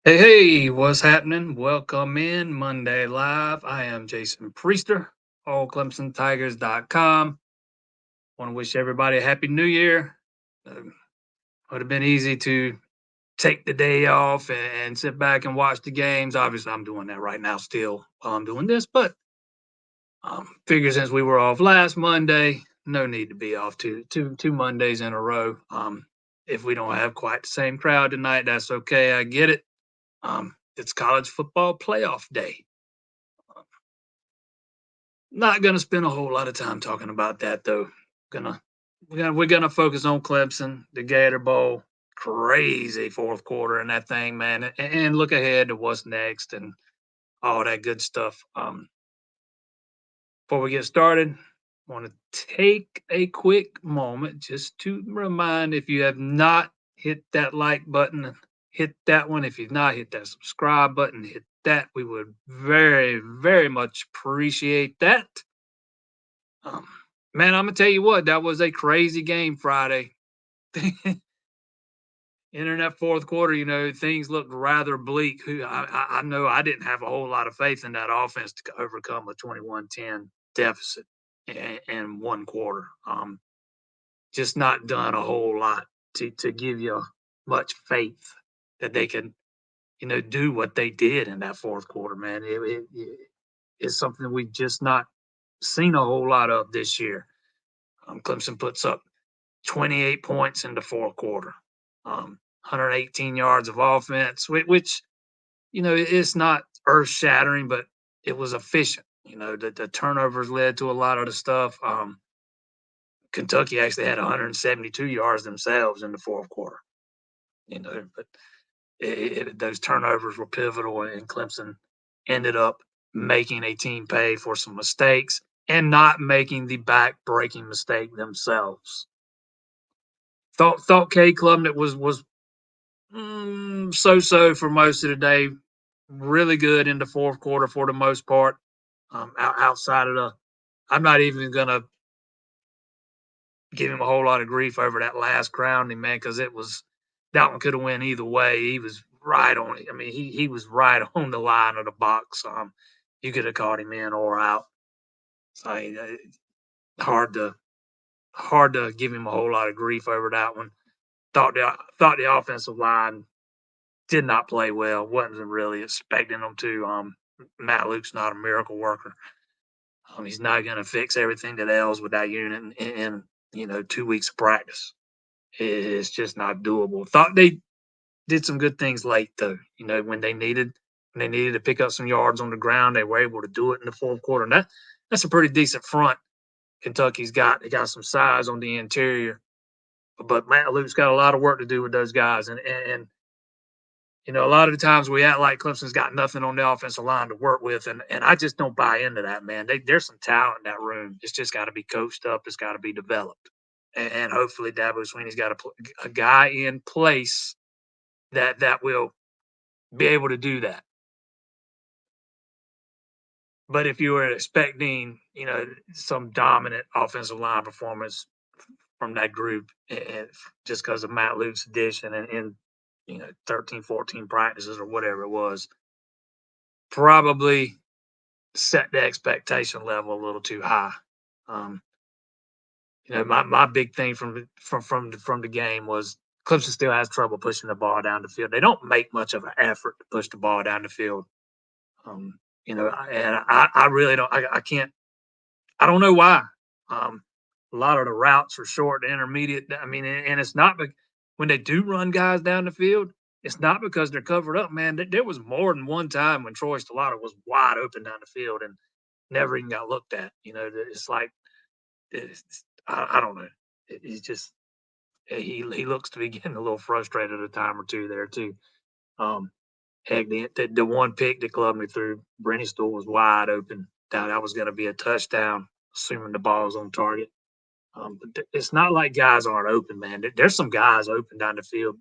Hey, hey, what's happening? Welcome in Monday Live. I am Jason Priester, allclemsontigers.com. Want to wish everybody a happy new year. Would have been easy to take the day off and sit back and watch the games. Obviously, I'm doing that right now still while I'm doing this, but figure since we were off last Monday, no need to be off two Mondays in a row. If we don't have quite the same crowd tonight, that's okay. I get it. It's college football playoff day. Not gonna spend a whole lot of time talking about that though. Gonna we're gonna focus on Clemson, the Gator Bowl, crazy fourth quarter in that thing, man, and look ahead to what's next and all that good stuff. Before we get started, I want to take a quick moment just to remind if you have not hit that like button, hit that one. If you've not hit that subscribe button, hit that. We would very, very much appreciate that. Um, man, I'm gonna tell you what, that was a crazy game Friday. Entering that fourth quarter, things looked rather bleak. I know I didn't have a whole lot of faith in that offense to overcome a 21-10 deficit in one quarter. Just not done a whole lot to give you much faith that they can, do what they did in that fourth quarter, man. It's something we've just not seen a whole lot of this year. Clemson puts up 28 points in the fourth quarter, 118 yards of offense, which it's not earth shattering, but it was efficient. The turnovers led to a lot of the stuff. Kentucky actually had 172 yards themselves in the fourth quarter, but those turnovers were pivotal, and Clemson ended up making a team pay for some mistakes and not making the back-breaking mistake themselves. Thought K Club that was so for most of the day. Really good in the fourth quarter for the most part. Outside of I'm not even gonna give him a whole lot of grief over that last grounding, man, because that one could have went either way. He was right on it. I mean, he was right on the line of the box. You could have caught him in or out. So hard to hard to give him a whole lot of grief over that one. Thought the offensive line did not play well. Wasn't really expecting them to. Matt Luke's not a miracle worker. He's not going to fix everything that ails with that unit in 2 weeks of practice. It's just not doable. Thought they did some good things late though. When they needed to pick up some yards on the ground, they were able to do it in the fourth quarter. And that's a pretty decent front. Kentucky's got they got some size on the interior, but Matt Luke's got a lot of work to do with those guys. And a lot of the times we act like Clemson's got nothing on the offensive line to work with, and I just don't buy into that, man. There's some talent in that room. It's just got to be coached up. It's got to be developed, and hopefully Dabo Swinney's got a guy in place that will be able to do that. But if you were expecting, some dominant offensive line performance from that group, and just because of Matt Luke's addition and 13, 14 practices or whatever it was, probably set the expectation level a little too high. Um, my big thing from the game was Clemson still has trouble pushing the ball down the field. They don't make much of an effort to push the ball down the field. And I really don't. I can't. I don't know why. Um, a lot of the routes are short and intermediate. I mean, and it's not when they do run guys down the field. It's not because they're covered up, man. There was more than one time when Troy Stellato was wide open down the field and never even got looked at. It's like I don't know. He's just he looks to be getting a little frustrated a time or two there too. Um, heck, the one pick that Clubney threw, Stool was wide open. That was going to be a touchdown, assuming the ball's on target. But it's not like guys aren't open, man. There's some guys open down the field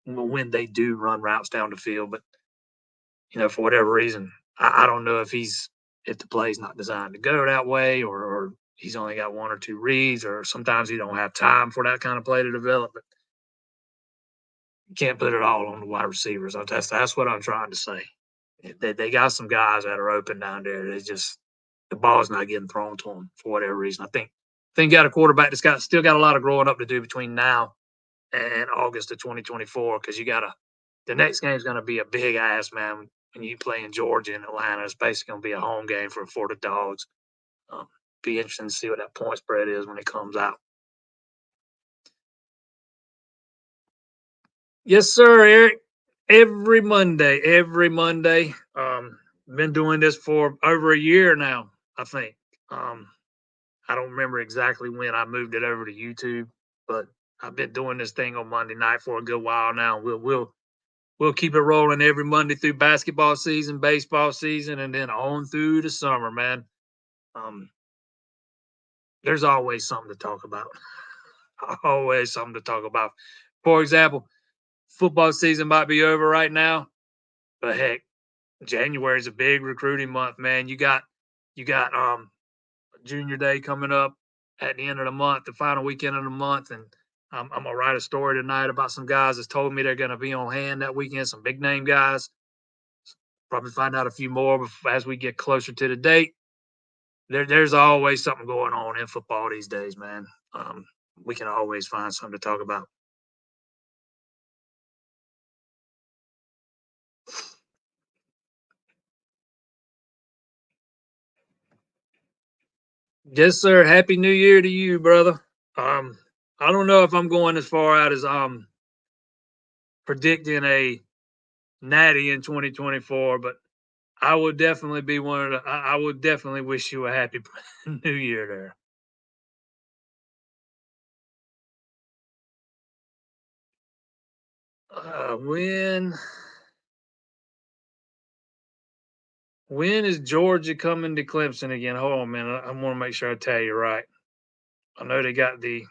when they do run routes down the field, but for whatever reason, I don't know if the play's not designed to go that way, or he's only got one or two reads, or sometimes he don't have time for that kind of play to develop. But You can't put it all on the wide receivers. That's what I'm trying to say. They got some guys that are open down there. They just the ball's not getting thrown to them for whatever reason. I think got a quarterback that's got still got a lot of growing up to do between now and August of 2024 because you got to the next game is going to be a big ass man when you play in Georgia and Atlanta. It's basically going to be a home game for the Dogs. Um, be interesting to see what that point spread is when it comes out. Yes, sir, Eric. Every Monday. Been doing this for over a year now. I think. I don't remember exactly when I moved it over to YouTube, but I've been doing this thing on Monday night for a good while now. We'll keep it rolling every Monday through basketball season, baseball season, and then on through the summer, man. Um, there's always something to talk about. Always something to talk about. For example, football season might be over right now, but heck, January is a big recruiting month, man. You got Junior Day coming up at the end of the month, the final weekend of the month, and I'm gonna write a story tonight about some guys that's told me they're gonna be on hand that weekend. Some big name guys. Probably find out a few more as we get closer to the date. There's always something going on in football these days, man. Um, we can always find something to talk about. Yes, sir. Happy New Year to you, brother. Um, I don't know if I'm going as far out as predicting a natty in 2024, but I would definitely be one of the. I would definitely wish you a happy New Year there. When is Georgia coming to Clemson again? Hold on a minute. I want to make sure I tell you right. I know they got the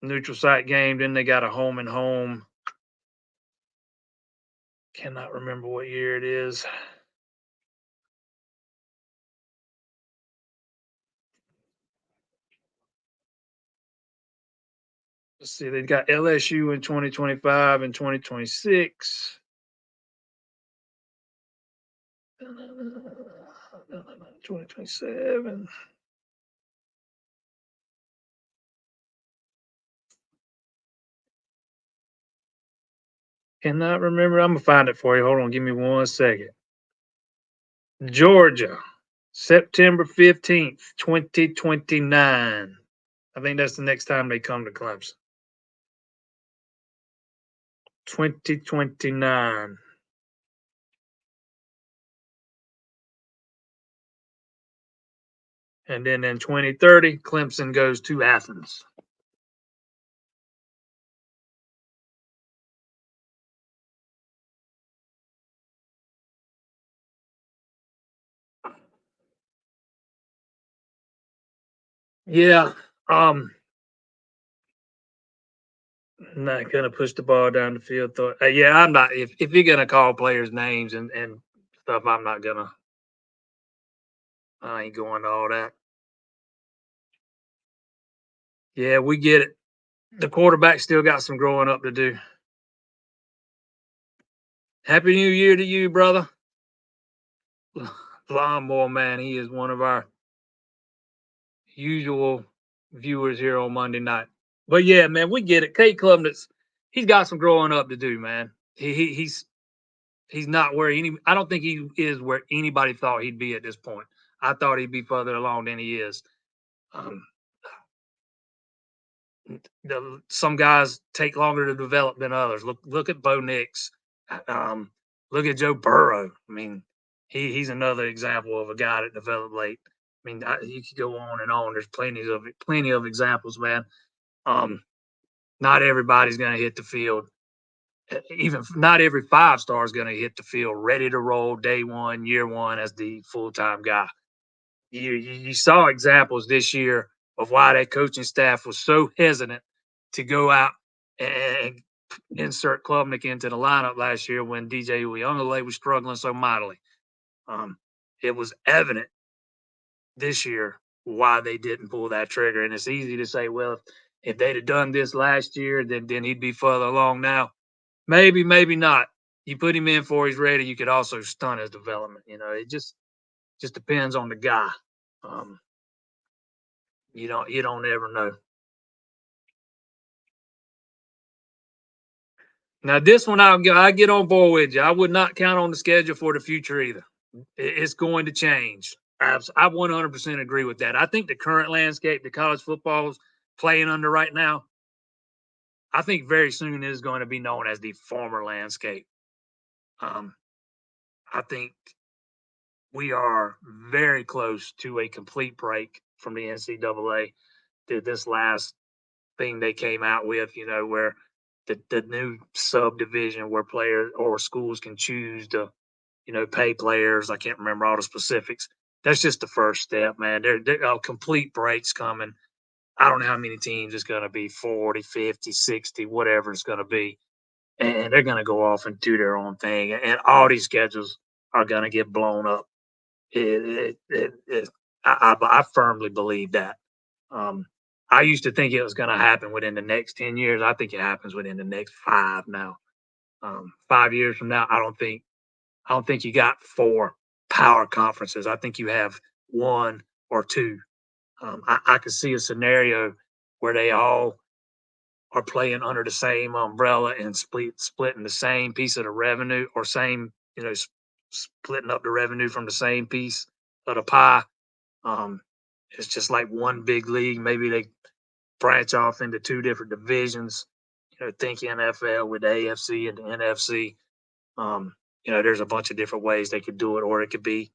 neutral site game, then they got a home and home. Cannot remember what year it is. Let's see, they got LSU in 2025 and 2026. 2027. Cannot remember. I'm gonna find it for you. Hold on, give me 1 second. Georgia, September 15th, 2029. I think that's the next time they come to Clemson. 2029. And then in 2030, Clemson goes to Athens. Yeah. Um, not gonna push the ball down the field. Yeah, I'm not. If you're gonna call players names and stuff, I'm not gonna. I ain't going to all that. Yeah, we get it. The quarterback still got some growing up to do. Happy New Year to you, brother. Lawnmower man, he is one of our usual viewers here on Monday night. But yeah, man, we get it. Kate Klubnitz, he's got some growing up to do, man. He's not where any. I don't think he is where anybody thought he'd be at this point. I thought he'd be further along than he is. Um, some guys take longer to develop than others. Look at Bo Nix. Um, look at Joe Burrow. I mean, he's another example of a guy that developed late. I mean, you could go on and on. There's plenty of examples, man. Um, not everybody's going to hit the field. Even not every 5 star is going to hit the field ready to roll day one, year one as the full time guy. You saw examples this year of why that coaching staff was so hesitant to go out and insert Klubnik into the lineup last year when DJ Uyunglele was struggling so mightily. Um, it was evident this year why they didn't pull that trigger. And it's easy to say, well, if they'd have done this last year, then he'd be further along now. Maybe, maybe not. You put him in before he's ready, you could also stunt his development. It just depends on the guy. Um, you don't ever know. Now this one I get on board with you. I would not count on the schedule for the future either. It's going to change. I 100% agree with that. I think the current landscape that college football is playing under right now, I think very soon it is going to be known as the former landscape. Um, I think we are very close to a complete break from the NCAA. This last thing they came out with, where the new subdivision where players or schools can choose to, pay players. I can't remember all the specifics. That's just the first step, man. There a complete breaks coming. I don't know how many teams it's going to be 40, 50, 60, whatever it's going to be. And they're going to go off and do their own thing. And all these schedules are going to get blown up. I firmly believe that. Um, I used to think it was going to happen within the next 10 years. I think it happens within the next five now. 5 years from now, I don't think you got four power conferences. I think you have one or two. I could see a scenario where they all are playing under the same umbrella and splitting the same piece of the revenue or same, splitting up the revenue from the same piece of the pie. Um, it's just like one big league. Maybe they branch off into two different divisions. Think NFL with the AFC and the NFC. Um, there's a bunch of different ways they could do it, or it could be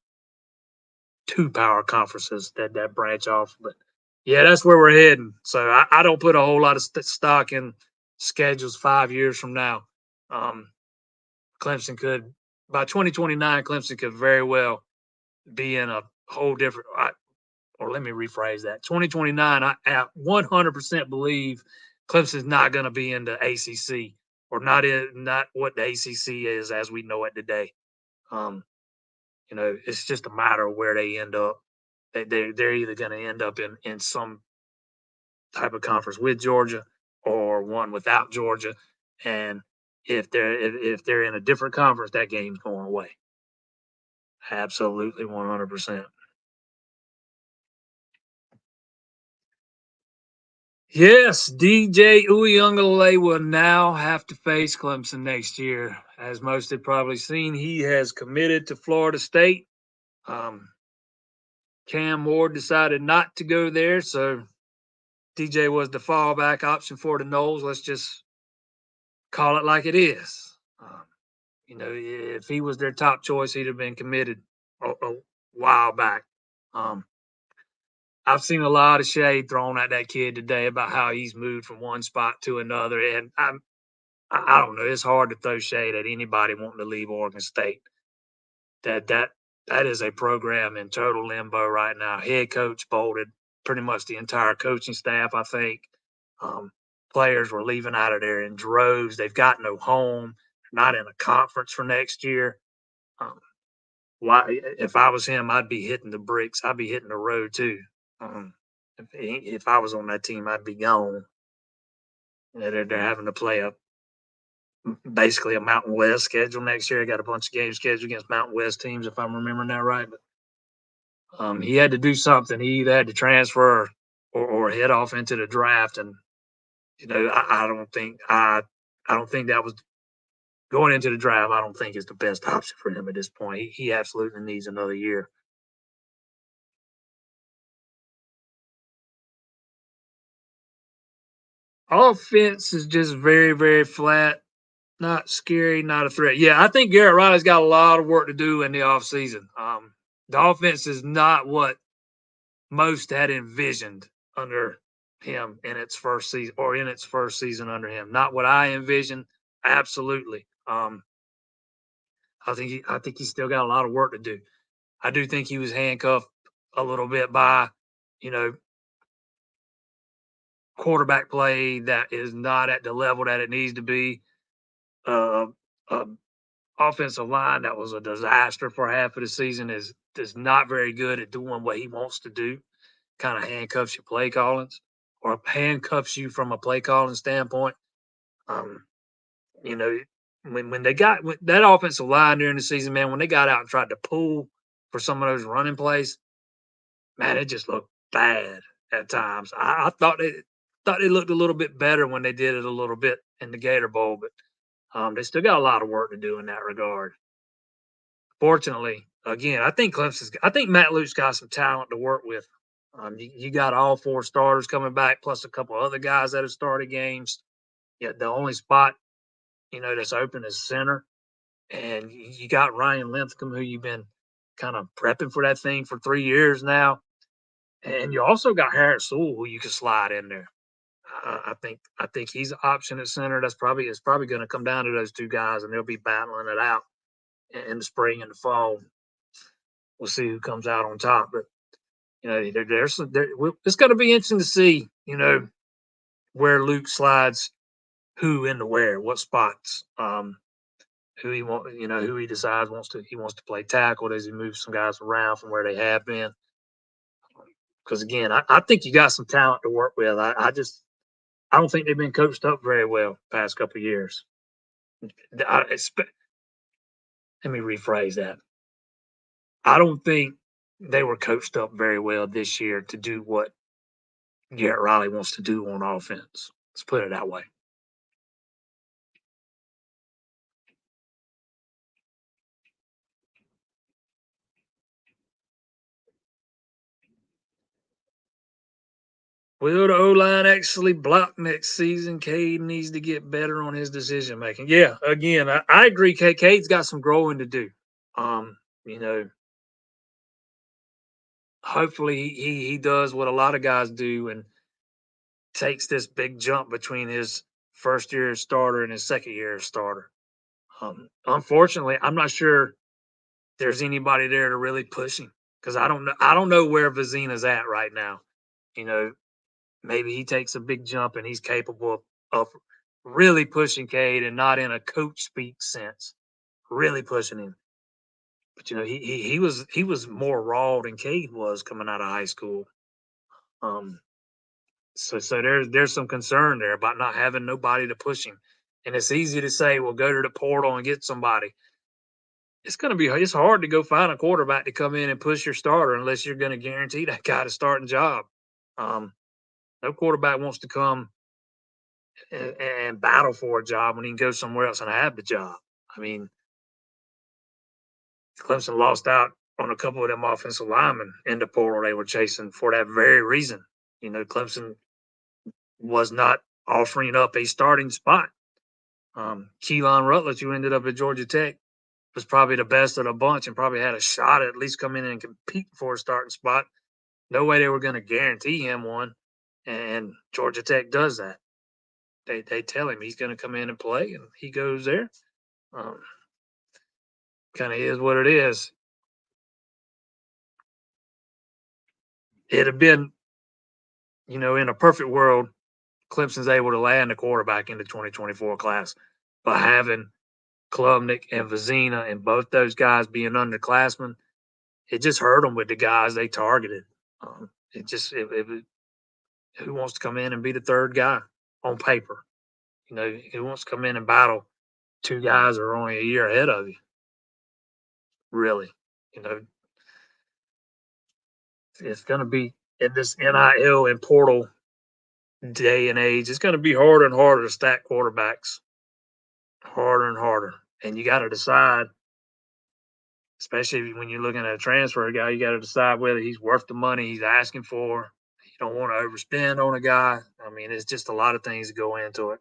two power conferences that branch off. But yeah, that's where we're heading. So I don't put a whole lot of stock in schedules 5 years from now. Um, Clemson could by 2029, Clemson could very well be in a whole different. Or let me rephrase that. 2029, I 100% believe Clemson's not going to be in the ACC or not what the ACC is as we know it today. Um, it's just a matter of where they end up. They're either going to end up in some type of conference with Georgia or one without Georgia, and if they're in a different conference, that game's going away. Absolutely, 100%. Yes, DJ Uyunglele will now have to face Clemson next year. As most have probably seen, he has committed to Florida State. Um, Cam Ward decided not to go there, so DJ was the fallback option for the Knowles. Let's just call it like it is. If he was their top choice, he'd have been committed a while back. Um, I've seen a lot of shade thrown at that kid today about how he's moved from one spot to another, and I don't know. It's hard to throw shade at anybody wanting to leave Oregon State. That is a program in total limbo right now. Head coach bolted, pretty much the entire coaching staff. I think um, players were leaving out of there in droves. They've got no home. They're not in a conference for next year. Um, why? If I was him, I'd be hitting the bricks. I'd be hitting the road too. If I was on that team, I'd be gone. They're having to play basically a Mountain West schedule next year. I got a bunch of games scheduled against Mountain West teams, if I'm remembering that right. But he had to do something. He either had to transfer or head off into the draft. And I don't think that was going into the draft. I don't think is the best option for him at this point. He absolutely needs another year. Offense is just very, very flat. Not scary, not a threat. Yeah, I think Garrett Riley's got a lot of work to do in the offseason. The offense is not what most had envisioned under him in its first season under him. Not what I envisioned. Absolutely. I think he's still got a lot of work to do. I do think he was handcuffed a little bit by, you know, quarterback play that is not at the level that it needs to be. Uh, uh, Offensive line that was a disaster for half of the season is not very good at doing what he wants to do. Kind of handcuffs your play callings or handcuffs you from a play calling standpoint. Um, you know, when they got that offensive line during the season, man, when they got out and tried to pull for some of those running plays, man, it just looked bad at times. I thought they looked a little bit better when they did it a little bit in the Gator Bowl, but they still got a lot of work to do in that regard. Fortunately, again, I think Matt Luke's got some talent to work with. You got all four starters coming back, plus a couple other guys that have started games. Yeah, the only spot that's open is center, and you got Ryan Linthicum, who you've been kind of prepping for that thing for 3 years now, and you also got Harris Sewell, who you can slide in there. I think he's an option at center. It's probably going to come down to those two guys, and they'll be battling it out in the spring and the fall. We'll see who comes out on top, but it's going to be interesting to see where Luke slides who into where, what spots, who he decides he wants to play tackle. Does he move some guys around from where they have been? Because again, I think you got some talent to work with. I don't think they've been coached up very well the past couple of years. Let me rephrase that. I don't think they were coached up very well this year to do what Garrett Riley wants to do on offense. Let's put it that way. Will the O line actually block next season? Cade needs to get better on his decision making. Yeah, again, I agree. Cade's got some growing to do. Um, you know, hopefully he does what a lot of guys do and takes this big jump between his first year starter and his second year starter. Unfortunately, I'm not sure there's anybody there to really push him because I don't know where Vizina's at right now. You know, maybe he takes a big jump and he's capable of really pushing Cade and not in a coach speak sense, really pushing him. But he was more raw than Cade was coming out of high school. Um, so there's some concern there about not having nobody to push him. And it's easy to say, well, go to the portal and get somebody. It's hard to go find a quarterback to come in and push your starter unless you're going to guarantee that guy the starting job. Um, no quarterback wants to come and battle for a job when he can go somewhere else and have the job. I mean, Clemson lost out on a couple of them offensive linemen in the portal they were chasing for that very reason. Clemson was not offering up a starting spot. Keelan Rutledge, who ended up at Georgia Tech, was probably the best of the bunch and probably had a shot at least come in and compete for a starting spot. No way they were going to guarantee him one. And Georgia Tech does that. They tell him he's going to come in and play, and he goes there. Kind of is what it is. It'd have been, in a perfect world, Clemson's able to land a quarterback in the 2024 class. But having Klubnik and Vizina and both those guys being underclassmen, it just hurt them with the guys they targeted. Who wants to come in and be the third guy on paper? Who wants to come in and battle two guys that are only a year ahead of you? Really, it's going to be in this NIL and portal day and age. It's going to be harder and harder to stack quarterbacks, harder and harder, and you got to decide. Especially when you're looking at a transfer guy, you got to decide whether he's worth the money he's asking for. You don't want to overspend on a guy. I mean, it's just a lot of things that go into it.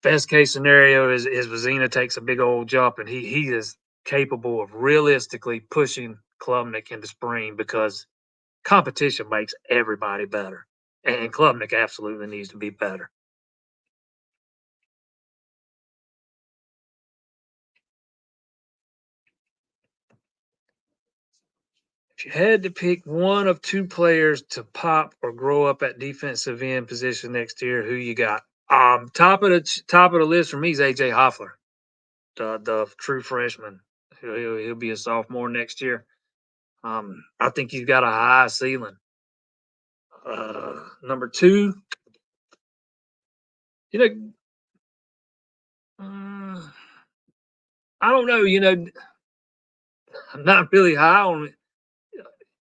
Best case scenario is Vizina takes a big old jump and he is capable of realistically pushing Klubnik into spring because competition makes everybody better. And Klubnik absolutely needs to be better. If you had to pick one of two players to pop or grow up at defensive end position next year, who you got? Top of the list for me is AJ Hoffler, the true freshman. He'll be a sophomore next year. I think he's got a high ceiling. Number two, I don't know. I'm not really high on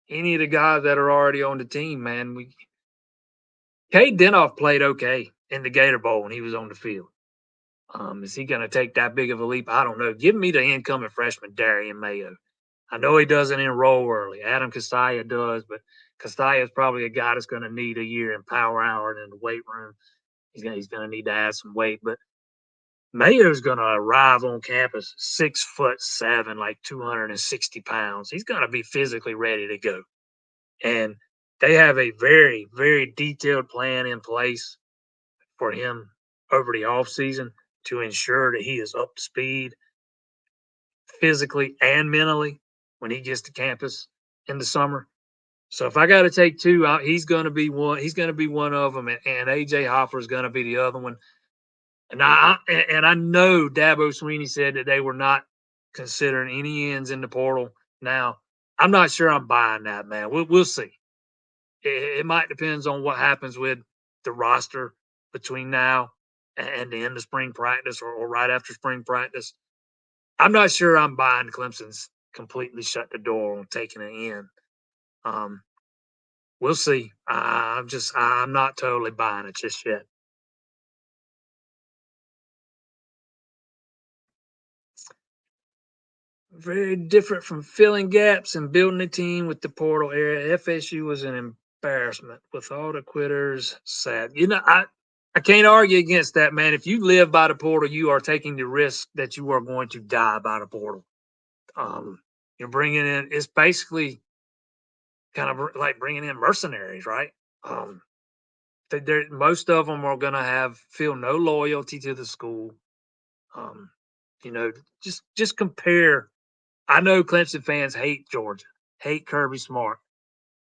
any of the guys that are already on the team, man. Cade Denoff played okay in the Gator Bowl when he was on the field. Is he going to take that big of a leap? I don't know. Give me the incoming freshman, Darian Mayo. I know he doesn't enroll early. Adam Castilla does, but Castilla is probably a guy that's going to need a year in power hour and in the weight room. He's going to need to add some weight, but Mayo's going to arrive on campus 6'7", like 260 pounds. He's going to be physically ready to go. And they have a very, very detailed plan in place for him over the offseason to ensure that he is up to speed physically and mentally when he gets to campus in the summer. So if I got to take two, he's going to be one. He's going to be one of them, and AJ Hopper is going to be the other one. And I know Dabo Sweeney said that they were not considering any ends in the portal. Now I'm not sure I'm buying that, man. We'll see. It might depends on what happens with the roster between now and the end of spring practice or right after spring practice. I'm not sure I'm buying Clemson's completely shut the door on taking it in. Um, we'll see. I'm not totally buying it just yet. Very different from filling gaps and building a team with the portal area. FSU was an embarrassment with all the quitters. Sad. I can't argue against that, man. If you live by the portal, you are taking the risk that you are going to die by the portal. You're bringing in. It's basically kind of like bringing in mercenaries, right? Um, most of them are going to feel no loyalty to the school. Um, you know, just compare. I know Clemson fans hate Georgia, hate Kirby Smart,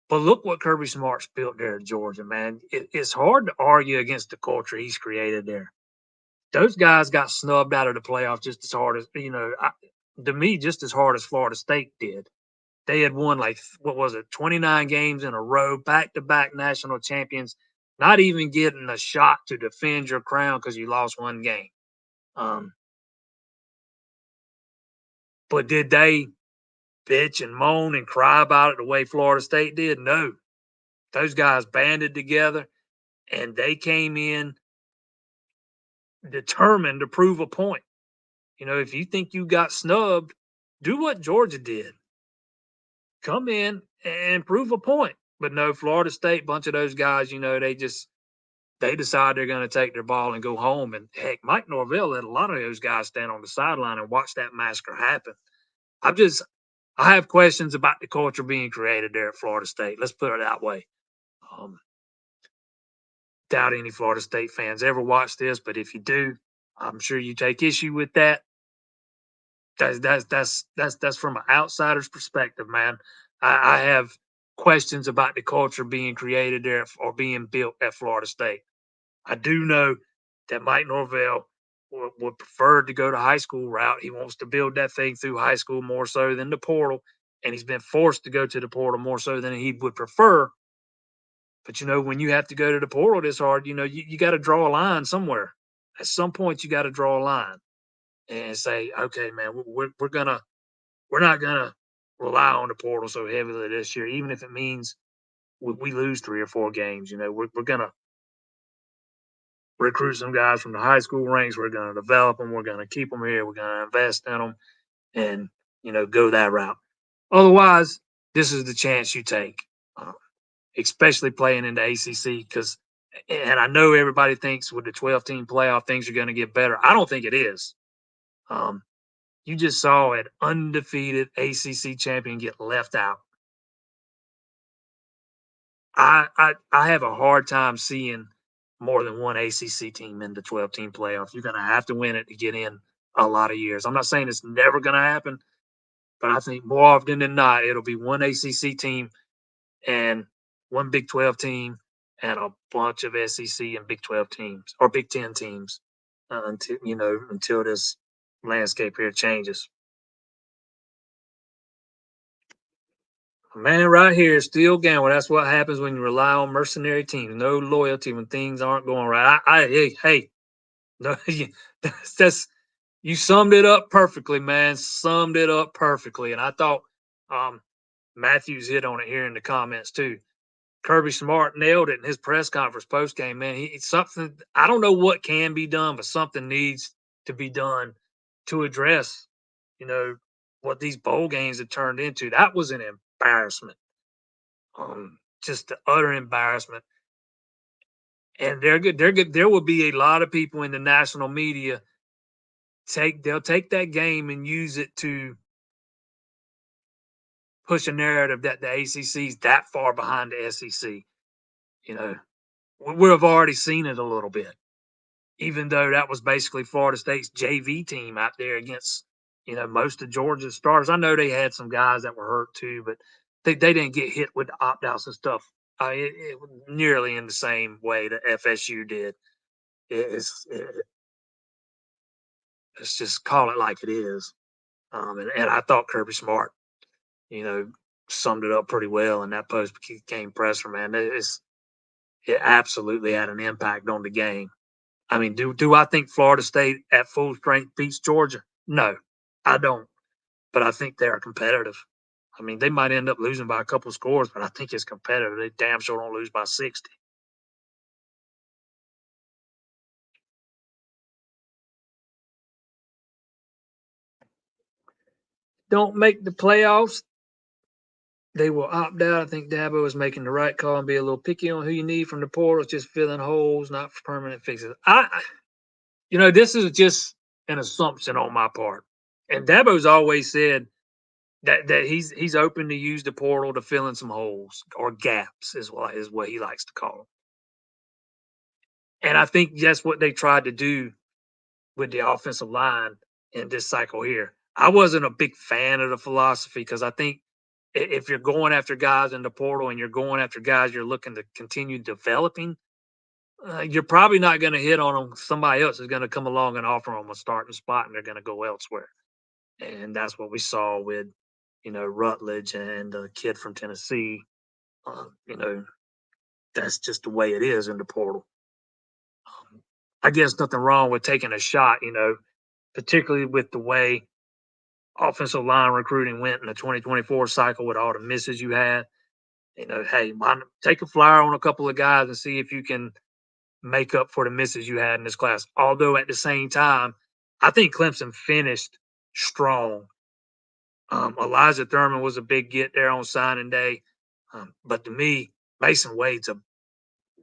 but look what Kirby Smart's built there at Georgia, man. It's hard to argue against the culture he's created there. Those guys got snubbed out of the playoffs just as hard as to me, just as hard as Florida State did. They had won like what was it, 29 games in a row, back-to-back national champions, not even getting a shot to defend your crown because you lost one game. Um, but did they bitch and moan and cry about it the way Florida State did? No. Those guys banded together and they came in determined to prove a point. If you think you got snubbed, do what Georgia did. Come in and prove a point. But no, Florida State, bunch of those guys, they decide they're going to take their ball and go home. And heck, Mike Norvell let a lot of those guys stand on the sideline and watch that massacre happen. I have questions about the culture being created there at Florida State. Let's put it that way. Doubt any Florida State fans ever watch this, but if you do, I'm sure you take issue with that. That's from an outsider's perspective, man. I have questions about the culture being created there or being built at Florida State. I do know that Mike Norvell would prefer to go the high school route. He wants to build that thing through high school more so than the portal, and he's been forced to go to the portal more so than he would prefer. But when you have to go to the portal this hard, you got to draw a line somewhere. At some point, you got to draw a line and say, okay, man, we're not gonna rely on the portal so heavily this year, even if it means we lose 3 or 4 games. We're gonna recruit some guys from the high school ranks. We're gonna develop them. We're gonna keep them here. We're gonna invest in them, and go that route. Otherwise, this is the chance you take, especially playing in the ACC because. And I know everybody thinks with the 12-team playoff things are going to get better. I don't think it is. You just saw an undefeated ACC champion get left out. I have a hard time seeing more than one ACC team in the 12-team playoff. You're going to have to win it to get in a lot of years. I'm not saying it's never going to happen, but I think more often than not, it'll be one ACC team and one Big 12 team and a bunch of SEC and Big 12 teams or Big 10 teams until this landscape here changes. Man, right here, still gambling. That's what happens when you rely on mercenary teams. No loyalty when things aren't going right. Hey, no, that's You summed it up perfectly, man. Summed it up perfectly. And I thought um, Matthews hit on it here in the comments too. Kirby Smart nailed it in his press conference post game. Man, he something. I don't know what can be done, but something needs to be done to address, you know, what these bowl games have turned into. That was an embarrassment. Just the utter embarrassment. And they're good. They're good. There will be a lot of people in the national media they'll take that game and use it to push a narrative that the ACC is that far behind the SEC. You know, we've already seen it a little bit, even though that was basically Florida State's JV team out there against, most of Georgia's stars. I know they had some guys that were hurt too, but they didn't get hit with the opt outs and stuff it nearly in the same way that FSU did. Let's just call it like it is. And I thought Kirby Smart, you know, summed it up pretty well in that post game presser, man. It absolutely had an impact on the game. I mean, do I think Florida State at full strength beats Georgia? No, I don't. But I think they are competitive. I mean, they might end up losing by a couple of scores, but I think it's competitive. They damn sure don't lose by 60. Don't make the playoffs. They will opt out. I think Dabo is making the right call and be a little picky on who you need from the portal. It's just filling holes, not for permanent fixes. This is just an assumption on my part. And Dabo's always said that he's open to use the portal to fill in some holes or gaps is what he likes to call them. And I think that's what they tried to do with the offensive line in this cycle here. I wasn't a big fan of the philosophy because I think if you're going after guys in the portal and you're going after guys you're looking to continue developing, you're probably not going to hit on them. Somebody else is going to come along and offer them a starting spot, and they're going to go elsewhere. And that's what we saw with, Rutledge and the kid from Tennessee. Uh, you know, that's just the way it is in the portal. I guess nothing wrong with taking a shot, particularly with the way offensive line recruiting went in the 2024 cycle with all the misses you had. Hey, take a flyer on a couple of guys and see if you can make up for the misses you had in this class. Although at the same time, I think Clemson finished strong. Elijah Thurman was a big get there on signing day, but to me, Mason Wade's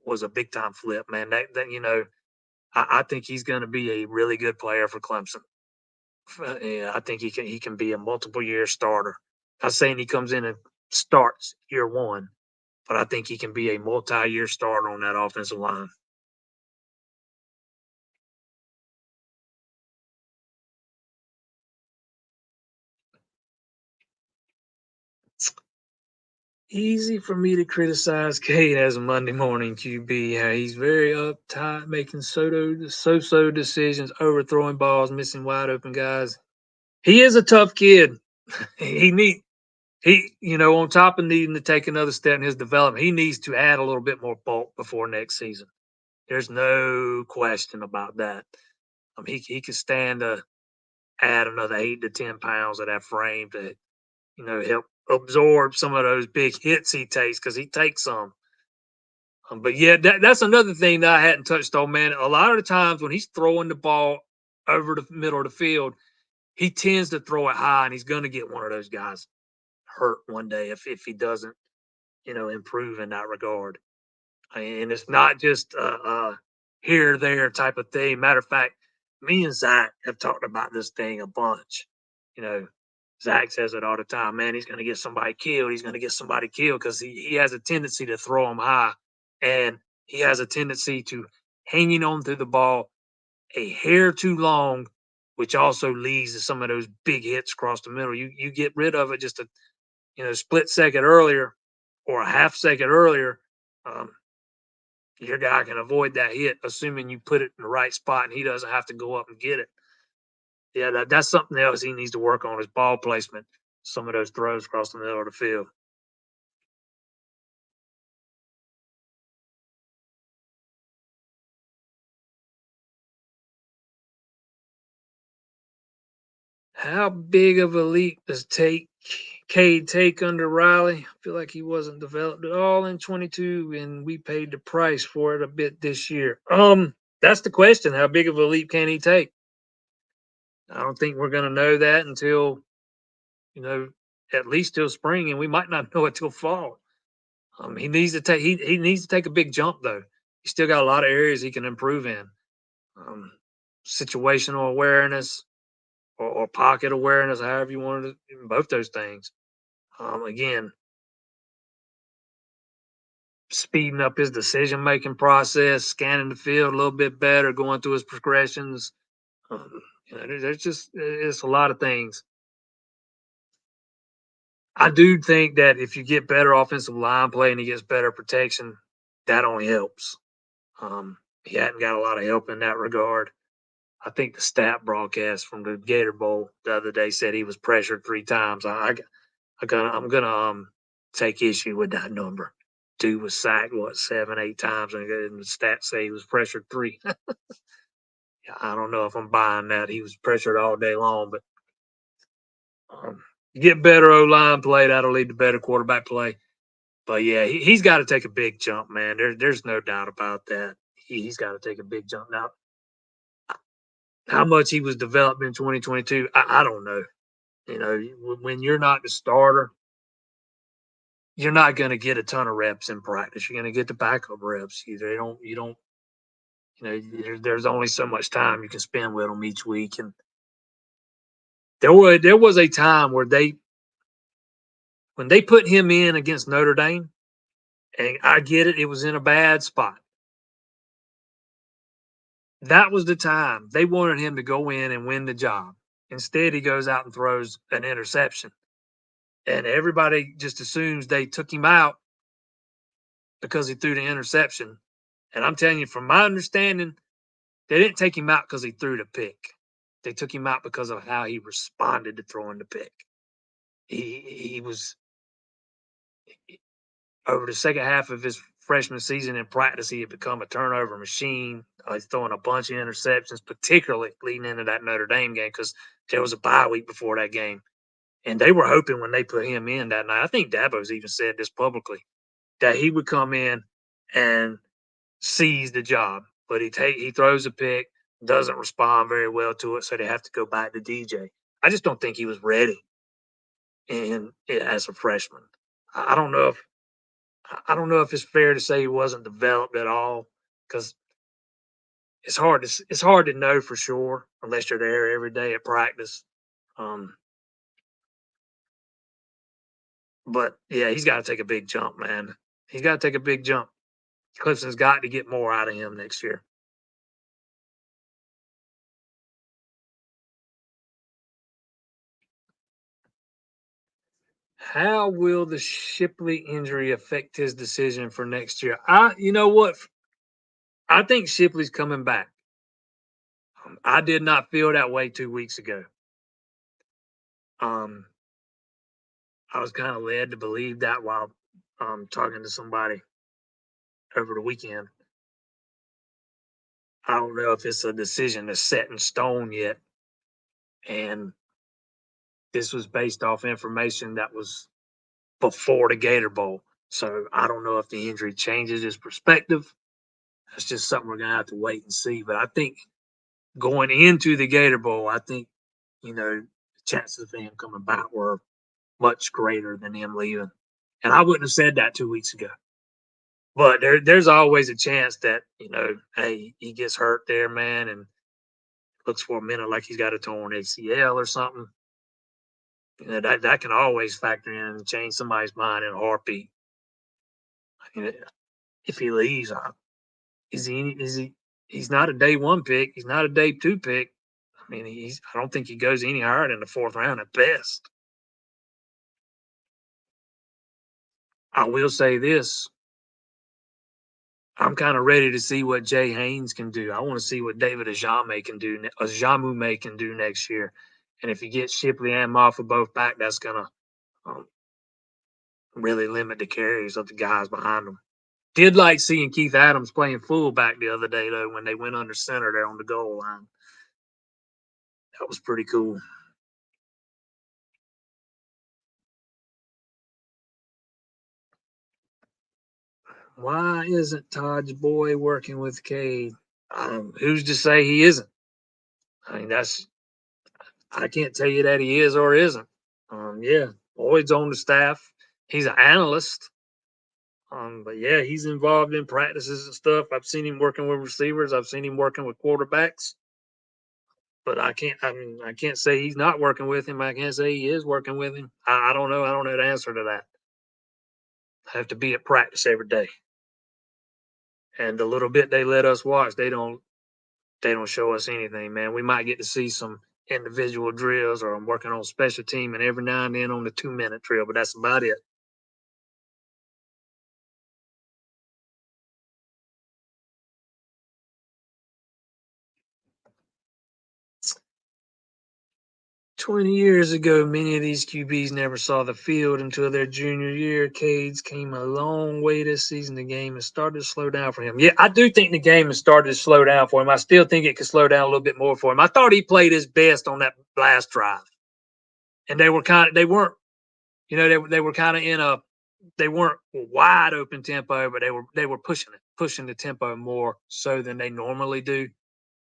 was a big time flip, man. I think he's going to be a really good player for Clemson. Yeah, I think he can be a multiple year starter. Not saying he comes in and starts year one, but I think he can be a multi year starter on that offensive line. Easy for me to criticize Cade as a Monday morning QB. He's very uptight, making so decisions, overthrowing balls, missing wide open guys. He is a tough kid. he need on top of needing to take another step in his development, he needs to add a little bit more bulk before next season. There's no question about that. He could stand to add another 8 to 10 pounds of that frame to help absorb some of those big hits he takes because he takes some. But yeah, that's another thing that I hadn't touched on, man. A lot of the times when he's throwing the ball over the middle of the field, he tends to throw it high, and he's going to get one of those guys hurt one day if he doesn't, improve in that regard. And it's not just a here there type of thing. Matter of fact, me and Zach have talked about this thing a bunch. You know, Zach says it all the time. Man, he's going to get somebody killed. He's going to get somebody killed because he has a tendency to throw them high, and he has a tendency to hanging on to the ball a hair too long, which also leads to some of those big hits across the middle. You get rid of it just a split second earlier or a half second earlier. Um, your guy can avoid that hit, assuming you put it in the right spot and he doesn't have to go up and get it. Yeah, that's something else he needs to work on, his ball placement. Some of those throws across the middle of the field. How big of a leap does Cade take under Riley? I feel like he wasn't developed at all in 22, and we paid the price for it a bit this year. That's the question. How big of a leap can he take? I don't think we're going to know that until, you know, at least till spring, and we might not know it till fall. He needs to take he needs to take a big jump though. He's still got a lot of areas he can improve in. Um, Situational awareness or pocket awareness, however you want to, both those things. Again, speeding up his decision making process, scanning the field a little bit better, going through his progressions. There's just it's a lot of things. I do think that if you get better offensive line play and he gets better protection, that only helps. He hadn't got a lot of help in that regard. I think the stat broadcast from the Gator Bowl the other day said he was pressured 3 times. I'm gonna take issue with that number. Dude was sacked 7, 8 times, and the stats say he was pressured 3. I don't know if I'm buying that. He was pressured all day long, but get better O line play, that'll lead to better quarterback play. But yeah, he's got to take a big jump, man. There's no doubt about that. He's got to take a big jump now. How much he was developed in 2022, I don't know. You know, when you're not the starter, you're not going to get a ton of reps in practice. You're going to get the backup reps. There's only so much time you can spend with them each week. And there was a time where when they put him in against Notre Dame, and I get it, it was in a bad spot. That was the time they wanted him to go in and win the job. Instead, he goes out and throws an interception. And everybody just assumes they took him out because he threw the interception. And I'm telling you, from my understanding, they didn't take him out because he threw the pick. They took him out because of how he responded to throwing the pick. He was over the second half of his freshman season in practice, he had become a turnover machine. He's throwing a bunch of interceptions, particularly leading into that Notre Dame game because there was a bye week before that game. And they were hoping when they put him in that night, I think Dabo's even said this publicly, that he would come in and seize the job. But he throws a pick, doesn't respond very well to it, so they have to go back to DJ. I just don't think he was ready as a freshman. I don't know if it's fair to say he wasn't developed at all because it's hard to know for sure unless you're there every day at practice. Um, but yeah, he's got to take a big jump, man. He's got to take a big jump. Clemson's got to get more out of him next year. How will the Shipley injury affect his decision for next year? You know what? I think Shipley's coming back. I did not feel that way 2 weeks ago. Um, I was kind of led to believe that while talking to somebody over the weekend. I don't know if it's a decision that's set in stone yet. And this was based off information that was before the Gator Bowl. So I don't know if the injury changes his perspective. That's just something we're going to have to wait and see. But I think going into the Gator Bowl, I think, the chances of him coming back were much greater than him leaving. And I wouldn't have said that 2 weeks ago. But there's always a chance that, hey, he gets hurt there, man, and looks for a minute like he's got a torn ACL or something. That can always factor in and change somebody's mind in a heartbeat. If he leaves, he's not a day one pick. He's not a day two pick. I mean, I don't think he goes any higher than the 4th round at best. I will say this. I'm kind of ready to see what Jay Haynes can do. I want to see what David Ajamu can do next year. And if he gets Shipley and Moffa both back, that's going to really limit the carries of the guys behind them. Did like seeing Keith Adams playing fullback the other day, though, when they went under center there on the goal line. That was pretty cool. Why isn't Todd's boy working with Cade? Who's to say he isn't? I mean, I can't tell you that he is or isn't. Yeah, Boyd's on the staff. He's an analyst. But yeah, he's involved in practices and stuff. I've seen him working with receivers. I've seen him working with quarterbacks. But I can't. I mean, I can't say he's not working with him. I can't say he is working with him. I don't know. I don't know the answer to that. I have to be at practice every day, and the little bit they let us watch, they don't show us anything, man. We might get to see some individual drills, or I'm working on special team, and every now and then on the 2 minute drill, but that's about it. 20 years ago, many of these QBs never saw the field until their junior year. Cades came a long way this season. The game has started to slow down for him. Yeah, I do think the game has started to slow down for him. I still think it could slow down a little bit more for him. I thought he played his best on that last drive. And they weren't, they were kind of they weren't wide open tempo, but they were pushing the tempo more so than they normally do.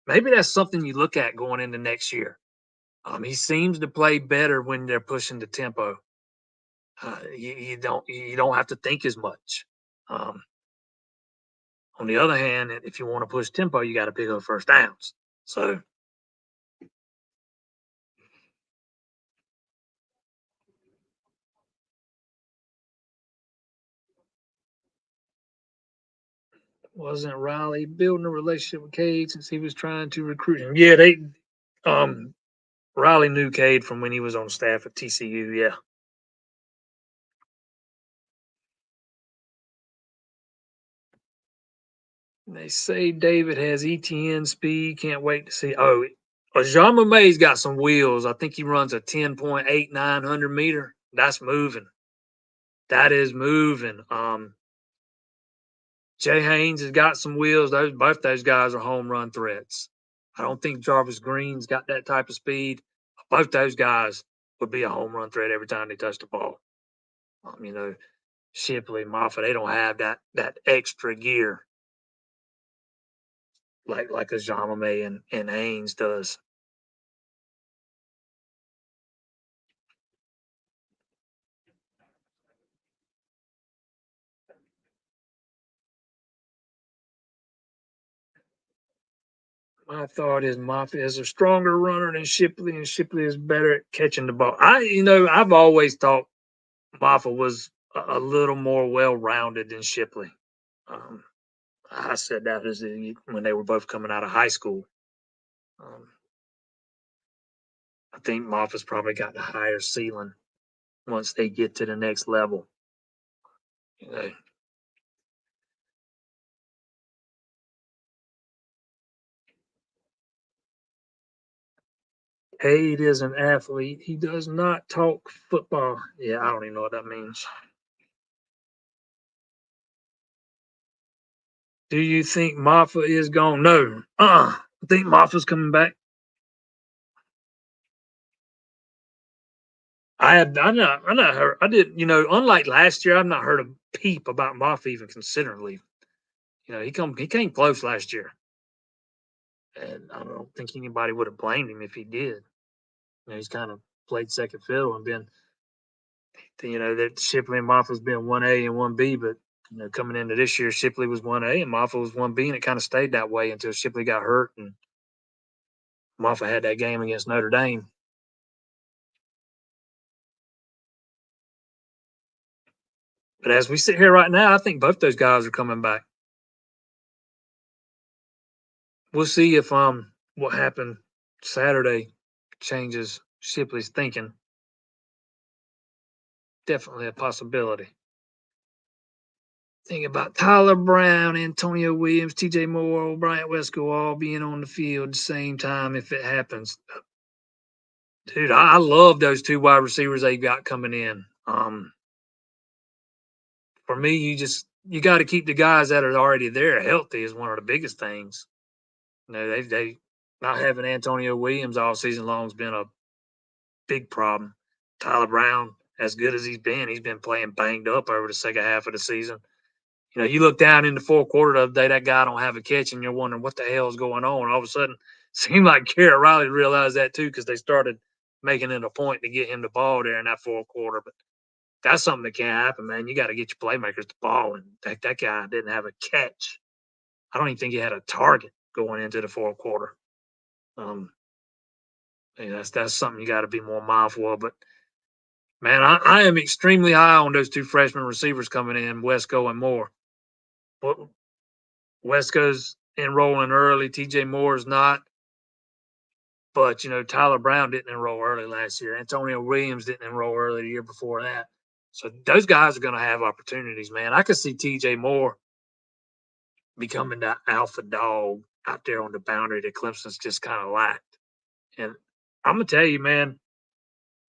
Maybe that's something you look at going into next year. He seems to play better when they're pushing the tempo. You don't have to think as much. Um, on the other hand, if you want to push tempo, you got to pick up first downs. So wasn't Riley building a relationship with Cade since he was trying to recruit him? Yeah, they um Riley knew Cade from when he was on staff at TCU. Yeah. They say David has ETN speed. Can't wait to see. Oh, Ajama May's got some wheels. I think he runs a 10.8900 meter. That's moving. That is moving. Jay Haynes has got some wheels. Both those guys are home run threats. I don't think Jarvis Green's got that type of speed. Both those guys would be a home run threat every time they touch the ball. You know, Shipley, Moffitt, they don't have that extra gear like a Jamame and Haynes does. My thought is Moffitt is a stronger runner than Shipley, and Shipley is better at catching the ball. I've always thought Moffitt was a little more well-rounded than Shipley. Um, I said that when they were both coming out of high school. Um, I think Moffitt's probably got the higher ceiling once they get to the next level. You know, Cade is an athlete. He does not talk football. Yeah, I don't even know what that means. Do you think Moffitt is gone? No. I think Moffitt's coming back. I'm not heard. I did, unlike last year, I've not heard a peep about Moffitt even considering leaving. He came close last year, and I don't think anybody would have blamed him if he did. He's kind of played second fiddle and been, that Shipley and Moffitt's been 1A and 1B, but coming into this year, Shipley was 1A and Moffitt was 1B, and it kind of stayed that way until Shipley got hurt and Moffitt had that game against Notre Dame. But as we sit here right now, I think both those guys are coming back. We'll see if what happened Saturday changes Shipley's thinking. Definitely a possibility. Think about Tyler Brown, Antonio Williams, TJ Moore, Bryant Wesco all being on the field at the same time if it happens. Dude, I love those two wide receivers they got coming in. For me, you got to keep the guys that are already there healthy is one of the biggest things. They not having Antonio Williams all season long has been a big problem. Tyler Brown, as good as he's been playing banged up over the second half of the season. You look down in the fourth quarter the other day, that guy don't have a catch, and you're wondering what the hell is going on. All of a sudden, seemed like Garrett Riley realized that too because they started making it a point to get him the ball there in that fourth quarter. But that's something that can't happen, man. You got to get your playmakers the ball, and that guy didn't have a catch. I don't even think he had a target going into the fourth quarter. Um, that's something you got to be more mindful of. But man, I am extremely high on those two freshman receivers coming in, Wesco and Moore. But Wesco's enrolling early. TJ Moore is not. But Tyler Brown didn't enroll early last year. Antonio Williams didn't enroll early the year before that. So those guys are going to have opportunities, man. I could see TJ Moore becoming that alpha dog out there on the boundary that Clemson's just kind of lacked. And I'm gonna tell you, man,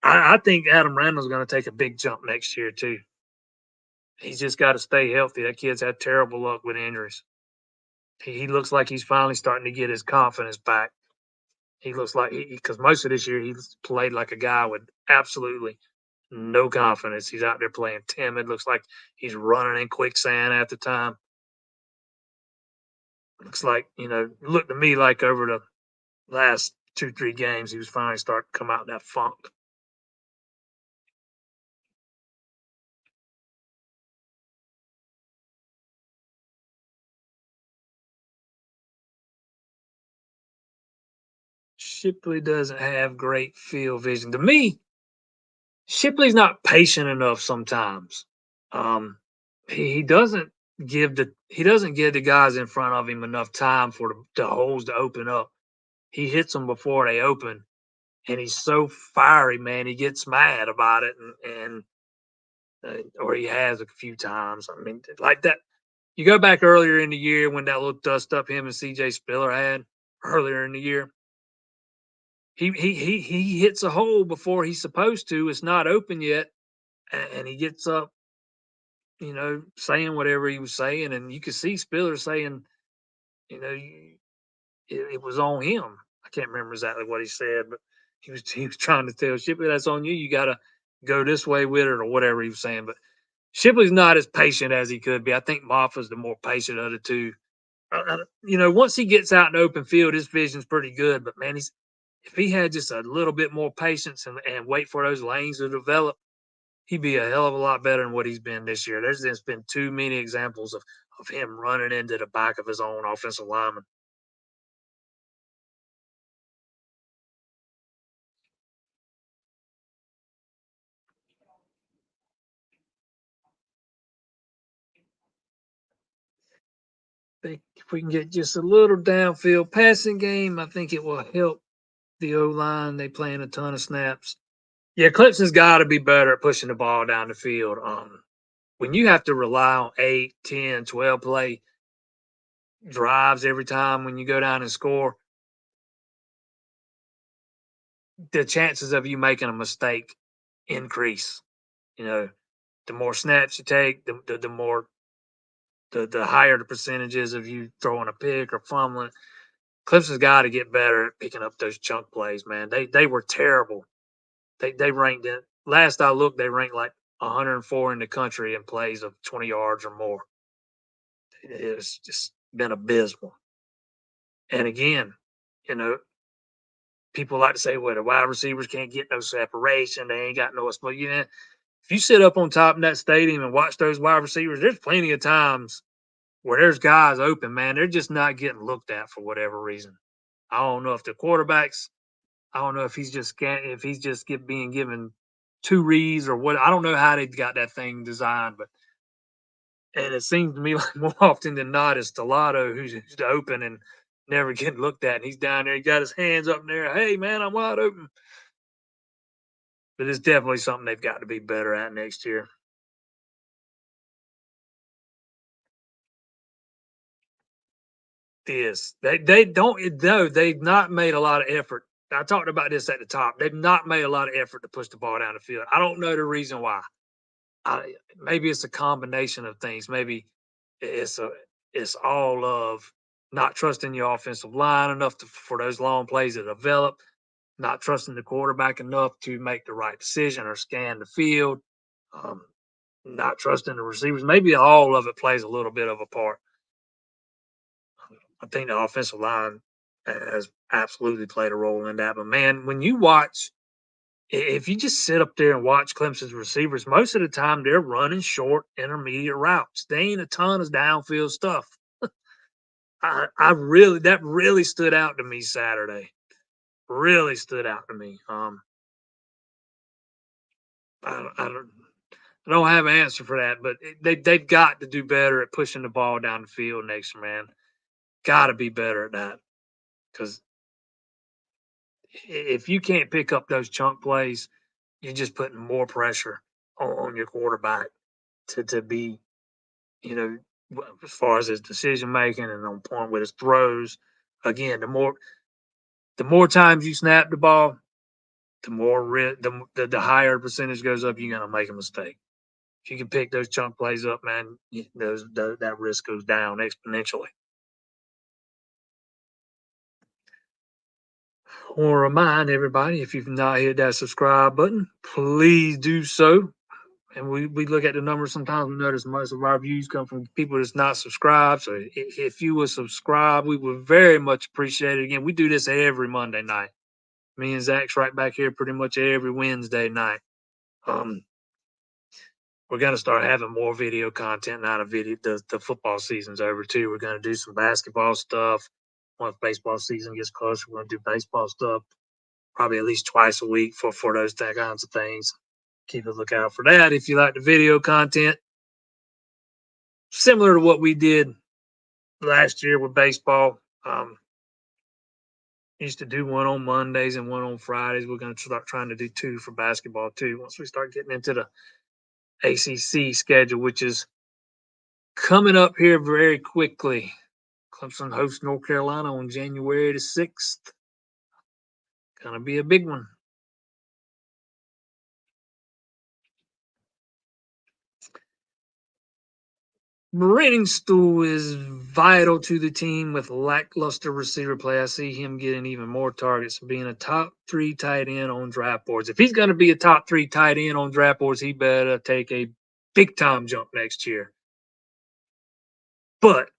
I think Adam Randall's going to take a big jump next year too. He's just got to stay healthy. That kid's had terrible luck with injuries. He looks like he's finally starting to get his confidence back. He looks like because most of this year he's played like a guy with absolutely no confidence. He's out there playing timid. Looks like he's running in quicksand at the time. Looks like looked to me like over the last 2-3 games he was finally starting to come out of that funk. Shipley doesn't have great field vision. To me, Shipley's not patient enough sometimes. Um, he doesn't give the guys in front of him enough time for the holes to open up. He hits them before they open, and he's so fiery, man. He gets mad about it, or he has a few times. I mean, like that. You go back earlier in the year when that little dust up him and CJ Spiller had earlier in the year. He hits a hole before he's supposed to. It's not open yet, and he gets up, saying whatever he was saying, and you could see Spiller saying, you know, it was on him. I can't remember exactly what he said, but he was trying to tell Shipley that's on you. You got to go this way with it or whatever he was saying. But Shipley's not as patient as he could be. I think Moffa's the more patient of the two. Once he gets out in the open field, his vision's pretty good. But man, if he had just a little bit more patience and wait for those lanes to develop, he'd be a hell of a lot better than what he's been this year. There's just been too many examples of him running into the back of his own offensive lineman. I think if we can get just a little downfield passing game, I think it will help the O line. They playing a ton of snaps. Yeah, Clemson's got to be better at pushing the ball down the field. When you have to rely on 8, 10, 12 play drives every time when you go down and score, the chances of you making a mistake increase. The more snaps you take, the more the higher the percentages of you throwing a pick or fumbling. Clemson's got to get better at picking up those chunk plays, man. They were terrible. They ranked it. Last I looked, they ranked like 104 in the country in plays of 20 yards or more. It's just been abysmal. And again, you know, people like to say, well, the wide receivers can't get no separation. They ain't got no split. If you sit up on top in that stadium and watch those wide receivers, there's plenty of times where there's guys open, man. They're just not getting looked at for whatever reason. I don't know if the quarterbacks, I don't know if he's just being given two reads or what. I don't know how they got that thing designed, but and it seems to me like more often than not, it's Stellato who's open and never getting looked at. And he's down there, he got his hands up in there. Hey, man, I'm wide open. But it's definitely something they've got to be better at next year. This they don't no, they've not made a lot of effort. I talked about this at the top. They've not made a lot of effort to push the ball down the field. I don't know the reason why. Maybe it's a combination of things. Maybe it's a it's all of not trusting your offensive line enough for those long plays to develop, not trusting the quarterback enough to make the right decision or scan the field. Um, not trusting the receivers. Maybe all of it plays a little bit of a part. I think the offensive line has absolutely played a role in that. But man, when you watch, if you just sit up there and watch Clemson's receivers, most of the time they're running short, intermediate routes. They ain't a ton of downfield stuff. I really that really stood out to me Saturday. Really stood out to me. I don't have an answer for that, but they've got to do better at pushing the ball down the field next year, man. Got to be better at that because if you can't pick up those chunk plays, you're just putting more pressure on your quarterback to be, you know, as far as his decision making and on point with his throws. Again, the more times you snap the ball, the more the higher percentage goes up. You're gonna make a mistake. If you can pick those chunk plays up, man, that risk goes down exponentially. I want to remind everybody, if you've not hit that subscribe button, please do so. And we look at the numbers sometimes, we notice most of our views come from people that's not subscribed. So if you would subscribe, we would very much appreciate it. Again, we do this every Monday night. Me and Zach's right back here pretty much every Wednesday night. We're going to start having more video content now that the football season's over too. We're going to do some basketball stuff. Once baseball season gets closer, we're going to do baseball stuff probably at least twice a week for those kinds of things. Keep a lookout for that if you like the video content. Similar to what we did last year with baseball. Used to do one on Mondays and one on Fridays. We're going to start trying to do two for basketball too. Once we start getting into the ACC schedule, which is coming up here very quickly. Clemson hosts North Carolina on January the 6th. Gonna be a big one. Stool is vital to the team with lackluster receiver play. I see him getting even more targets, being a top 3 tight end on draft boards. If he's going to be a top 3 tight end on draft boards, he better take a big time jump next year. But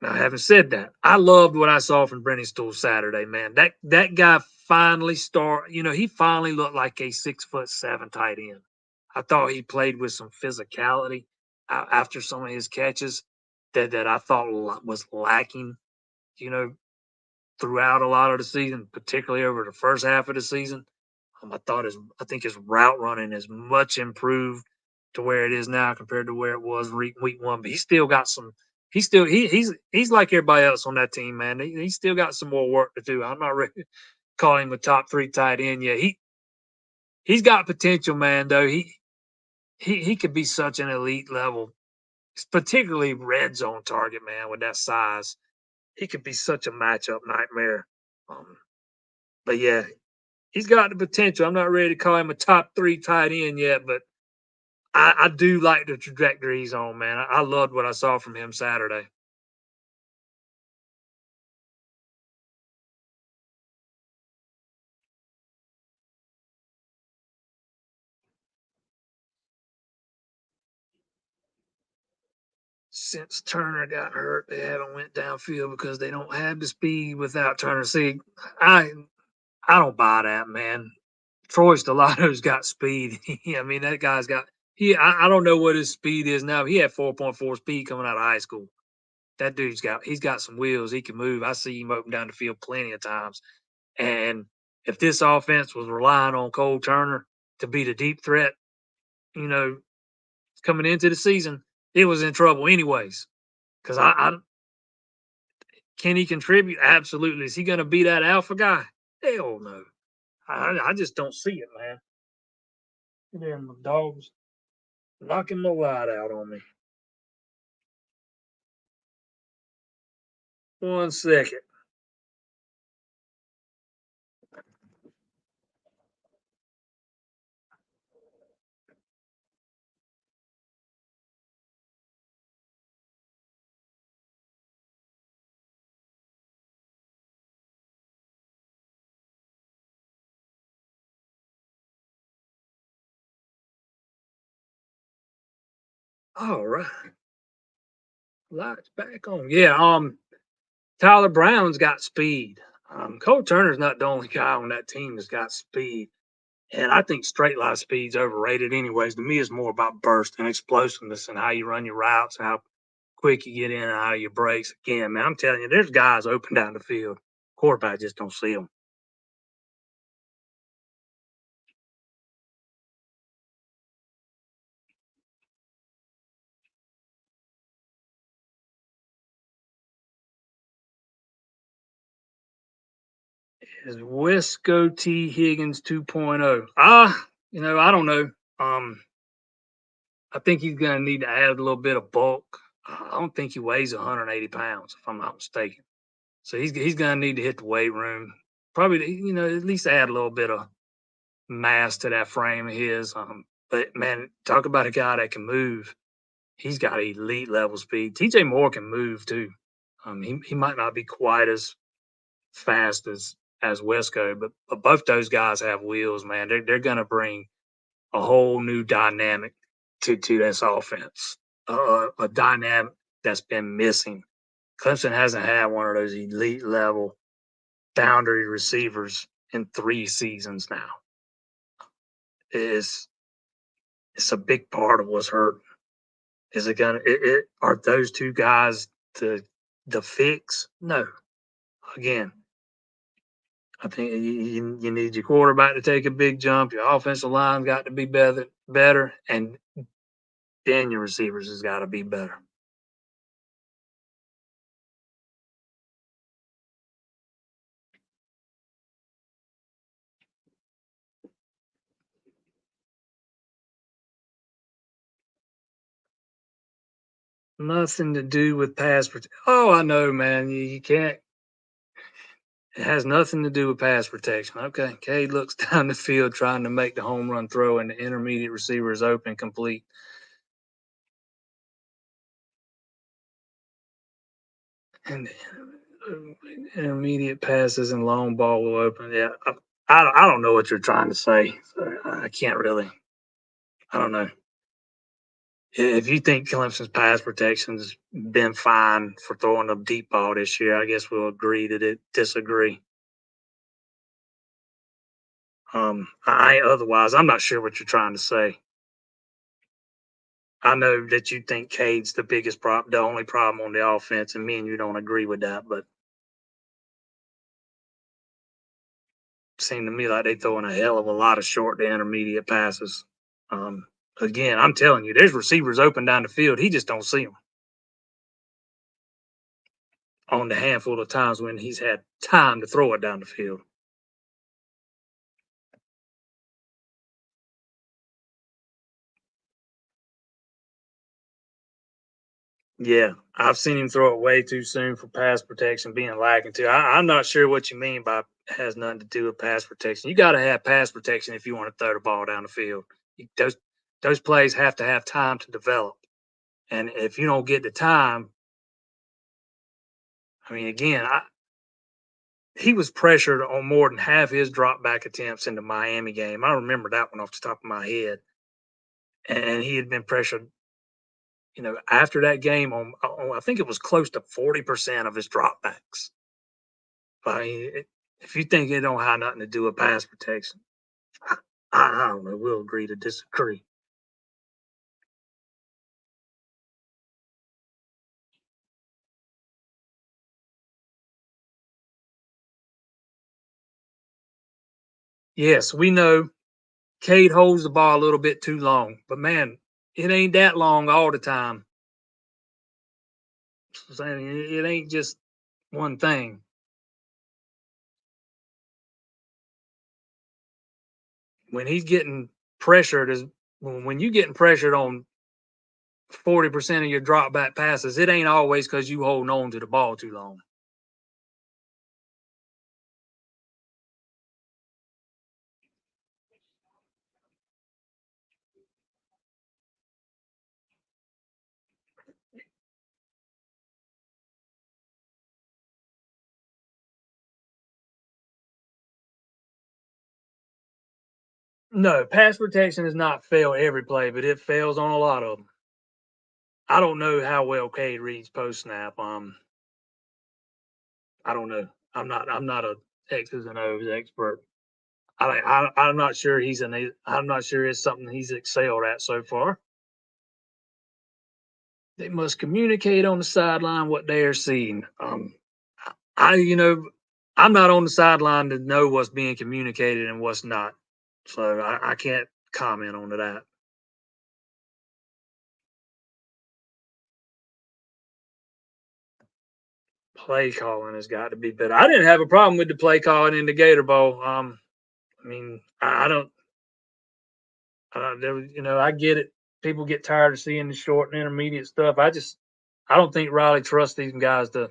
now, having said that, I loved what I saw from Stool Saturday, man. That guy finally he finally looked like a 6'7" tight end. I thought he played with some physicality after some of his catches that I thought was lacking, you know, throughout a lot of the season, particularly over the first half of the season. I think his route running is much improved to where it is now compared to where it was week one. But he's still got some. He's like everybody else on that team, man. He's still got some more work to do. I'm not ready to call him a top 3 tight end yet. He's got potential, man. Though he could be such an elite level, particularly red zone target, man. With that size, he could be such a matchup nightmare. But yeah, he's got the potential. I'm not ready to call him a top 3 tight end yet, but I do like the trajectory he's on, man. I loved what I saw from him Saturday. Since Turner got hurt, they haven't went downfield because they don't have the speed without Turner. See, I I don't buy that, man. Troy Stelato's got speed. I mean, that guy's got I don't know what his speed is now. He had 4.4 speed coming out of high school. That he's got some wheels. He can move. I see him open down the field plenty of times. And if this offense was relying on Cole Turner to be the deep threat, you know, coming into the season, it was in trouble anyways. Because I can he contribute? Absolutely. Is he going to be that alpha guy? Hell no. I just don't see it, man. Damn, my dogs knocking the light out on me. 1 second. All right, lights back on. Yeah, Tyler Brown's got speed. Cole Turner's not the only guy on that team that's got speed. And I think straight line speed's overrated anyways. To me, it's more about burst and explosiveness and how you run your routes and how quick you get in and out of your breaks. Again, man, I'm telling you, there's guys open down the field. Quarterback just don't see them. Is Wesco T. Higgins 2.0? I don't know. Um, I think he's going to need to add a little bit of bulk. I don't think he weighs 180 pounds, if I'm not mistaken. So he's going to need to hit the weight room. Probably, at least add a little bit of mass to that frame of his. But man, talk about a guy that can move. He's got elite level speed. TJ Moore can move too. He might not be quite as fast as Wesco, but both those guys have wheels, man. They're gonna bring a whole new dynamic to this offense. A dynamic that's been missing. Clemson hasn't had one of those elite level boundary receivers in 3 seasons now. It's it's a big part of what's hurt. Is it gonna? Are those two guys the fix? No. Again, I think you need your quarterback to take a big jump. Your offensive line got to be better, and then your receivers has got to be better. Nothing to do with pass protection. Oh, I know, man. You can't. It has nothing to do with pass protection. Okay, Cade looks down the field trying to make the home run throw, and the intermediate receiver is open, complete. And intermediate passes and long ball will open. Yeah, I don't know what you're trying to say. So I can't really. I don't know. If you think Clemson's pass protection's been fine for throwing a deep ball this year, I guess we'll agree to disagree. Otherwise, I'm not sure what you're trying to say. I know that you think Cade's the biggest problem, the only problem on the offense, and me and you don't agree with that. But it seemed to me like they throwing a hell of a lot of short to intermediate passes. Again, I'm telling you, there's receivers open down the field. He just don't see them on the handful of times when he's had time to throw it down the field. Yeah, I've seen him throw it way too soon for pass protection being lacking too. I'm not sure what you mean by has nothing to do with pass protection. You got to have pass protection if you want to throw the ball down the field. Those plays have to have time to develop, and if you don't get the time, I mean, again, he was pressured on more than half his drop back attempts in the Miami game. I remember that one off the top of my head, and he had been pressured. After that game, I think it was close to 40% of his dropbacks. I mean, if you think it don't have nothing to do with pass protection, I don't know. We'll agree to disagree. Yes, we know Cade holds the ball a little bit too long, but man, it ain't that long all the time. It ain't just one thing. When he's getting pressured, is when you getting pressured on 40% of your drop back passes, it ain't always because you holding on to the ball too long. No, pass protection does not fail every play, but it fails on a lot of them. I don't know how well Cade reads post snap. I don't know. I'm not a X's and O's expert. I'm not sure I'm not sure it's something he's excelled at so far. They must communicate on the sideline what they are seeing. You know, I'm not on the sideline to know what's being communicated and what's not, so I can't comment on that. Play calling has got to be better. I didn't have a problem with the play calling in the Gator Bowl. I mean, I don't, I get it. People get tired of seeing the short and intermediate stuff. I don't think Riley trusts these guys to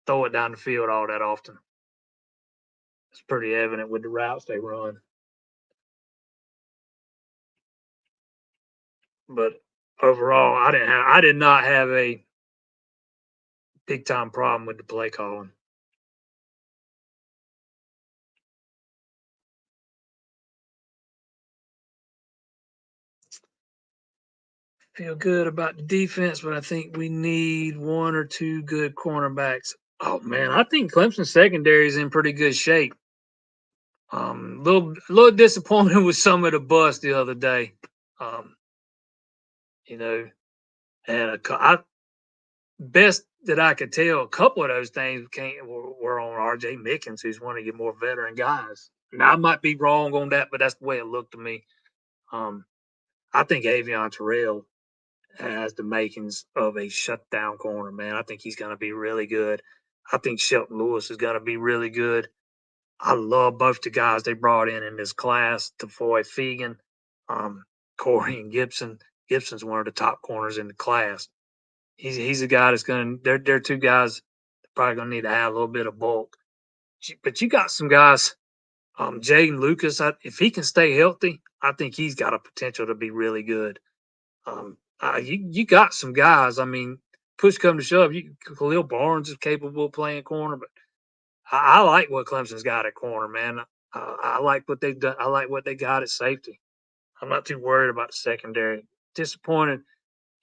throw it down the field all that often. It's pretty evident with the routes they run. But overall, I did not have a big time problem with the play calling. Feel good about the defense, but I think we need one or two good cornerbacks. Oh man, I think Clemson secondary is in pretty good shape. Little disappointed with some of the bust the other day. Um, you know, and best that I could tell, a couple of those things were on R.J. Mickens, who's one of your more veteran guys. Now I might be wrong on that, but that's the way it looked to me. Um, I think Avion Terrell has the makings of a shutdown corner, man. I think he's going to be really good. I think Shelton Lewis is going to be really good. I love both the guys they brought in this class, Tafoy Fegan, um, Corey and Gibson. Gibson's one of the top corners in the class. He's a guy that's going to. They're two guys that probably going to need to have a little bit of bulk. But you got some guys. Jaden Lucas, if he can stay healthy, I think he's got a potential to be really good. You got some guys. I mean, push come to shove, Khalil Barnes is capable of playing corner, but I like what Clemson's got at corner, man. I like what they've done. I like what they got at safety. I'm not too worried about the secondary. Disappointed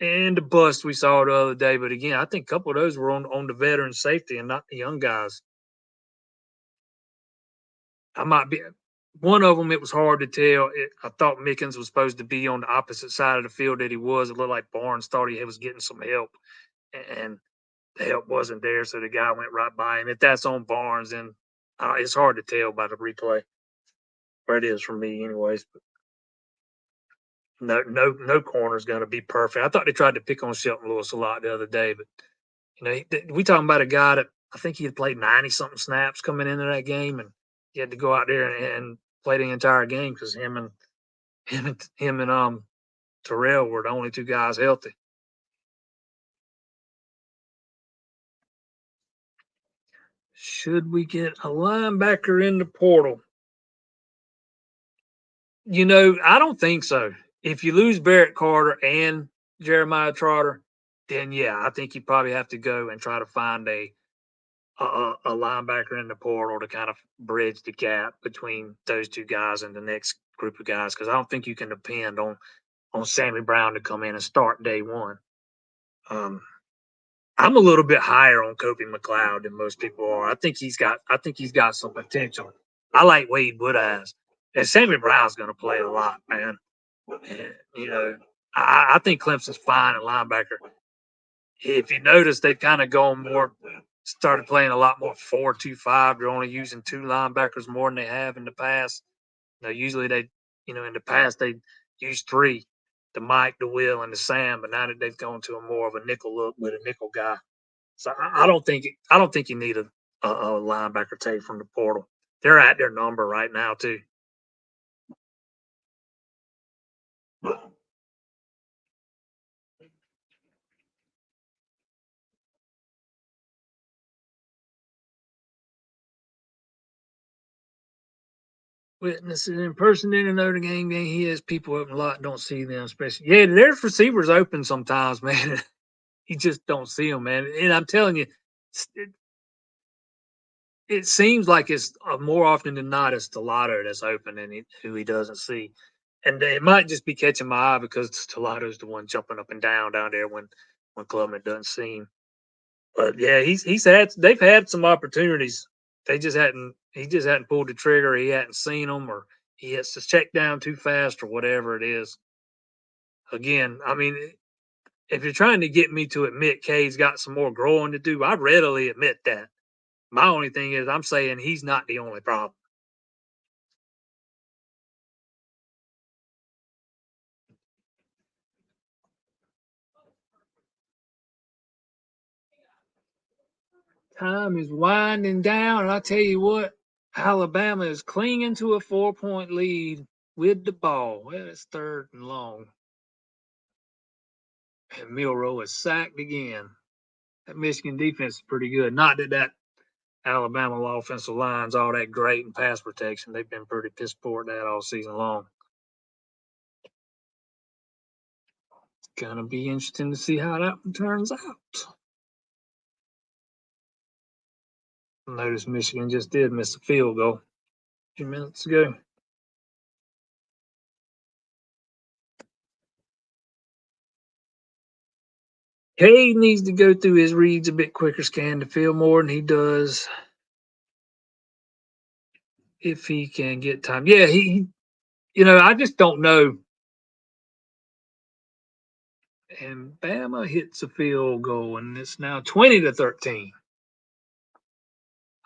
in the bust we saw the other day, but again, I think a couple of those were on the veteran safety and not the young guys. I might be one of them. It was hard to tell. I thought Mickens was supposed to be on the opposite side of the field that he was. It looked like Barnes thought he was getting some help, and the help wasn't there, so the guy went right by him. If that's on Barnes, then it's hard to tell by the replay. Or it is for me, anyways. But no corner is going to be perfect. I thought they tried to pick on Shelton Lewis a lot the other day, but we talking about a guy that I think he had played 90 something snaps coming into that game, and he had to go out there and play the entire game because him and Terrell were the only two guys healthy. Should we get a linebacker in the portal? I don't think so. If you lose Barrett Carter and Jeremiah Trotter, then yeah, I think you probably have to go and try to find a linebacker in the portal to kind of bridge the gap between those two guys and the next group of guys, because I don't think you can depend on Sammy Brown to come in and start day one. Um, I'm a little bit higher on Kobe McLeod than most people are. I think he's got some potential. I like Wade Woodaz. And Sammy Brown's going to play a lot, man. And, I think Clemson's fine at linebacker. If you notice, they've kind of started playing a lot more 4-2-5. They're only using two linebackers more than they have in the past. Usually in the past they used three, the Mike, the Will, and the Sam, but now that they've gone to a more of a nickel look with a nickel guy. So I don't think you need a linebacker take from the portal. They're at their number right now too. Witnessing in person in a Notre Dame game, he has people open a lot, don't see them, especially. Yeah, there's receivers open sometimes, man. You just don't see them, man. And I'm telling you, it, it seems like it's more often than not, it's the lotto that's open and who he doesn't see. and it might just be catching my eye because Tolato's the one jumping up and down there when Klubman doesn't see him. But yeah, they've had some opportunities. They just hadn't he just hadn't pulled the trigger. He hadn't seen them, or he has to check down too fast, or whatever it is. Again, I mean, if you're trying to get me to admit Cade's got some more growing to do, I readily admit that. My only thing is I'm saying he's not the only problem. Time is winding down, and I tell you what, Alabama is clinging to a 4-point lead with the ball. Well, it's third and long. And Milroe is sacked again. That Michigan defense is pretty good. Not that Alabama offensive line's all that great in pass protection. They've been pretty piss poor at that all season long. It's gonna be interesting to see how that one turns out. Notice Michigan just did miss a field goal a few minutes ago. Cade needs to go through his reads a bit quicker, scan the field more than he does. If he can get time. Yeah, I just don't know. And Bama hits a field goal, and it's now 20-13.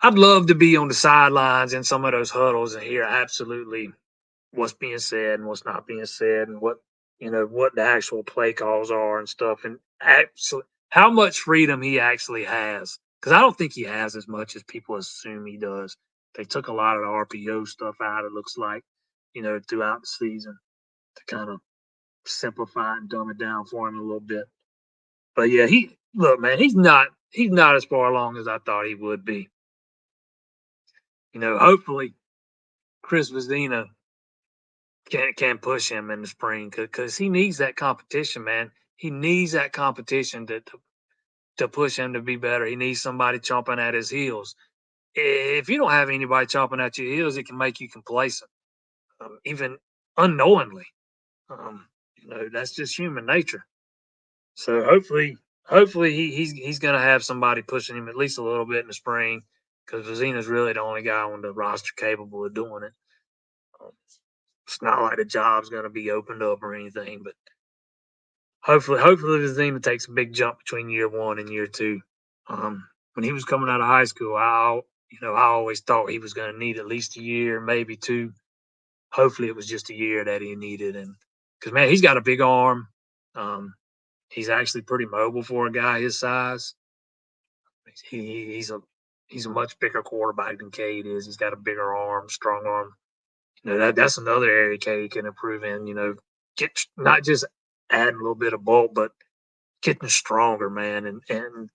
I'd love to be on the sidelines in some of those huddles and hear absolutely what's being said and what's not being said, and what the actual play calls are and stuff, and actually how much freedom he actually has. Because I don't think he has as much as people assume he does. They took a lot of the RPO stuff out, it looks like, throughout the season to kind of simplify and dumb it down for him a little bit. But yeah, man, he's not as far along as I thought he would be. Hopefully Chris Vizina can push him in the spring because he needs that competition, man. He needs that competition to push him to be better. He needs somebody chomping at his heels. If you don't have anybody chomping at your heels, it can make you complacent, even unknowingly. That's just human nature. So hopefully he's going to have somebody pushing him at least a little bit in the spring because Vizina's really the only guy on the roster capable of doing it. It's not like the job's going to be opened up or anything, but hopefully Vizina takes a big jump between year one and year two. When he was coming out of high school, I always thought he was going to need at least a year, maybe two. Hopefully it was just a year that he needed, and because man, he's got a big arm. He's actually pretty mobile for a guy his size. He's a much bigger quarterback than Cade is. He's got a bigger arm, strong arm. That's another area Cade can improve in. Get not just adding a little bit of bulk, but getting stronger, man, and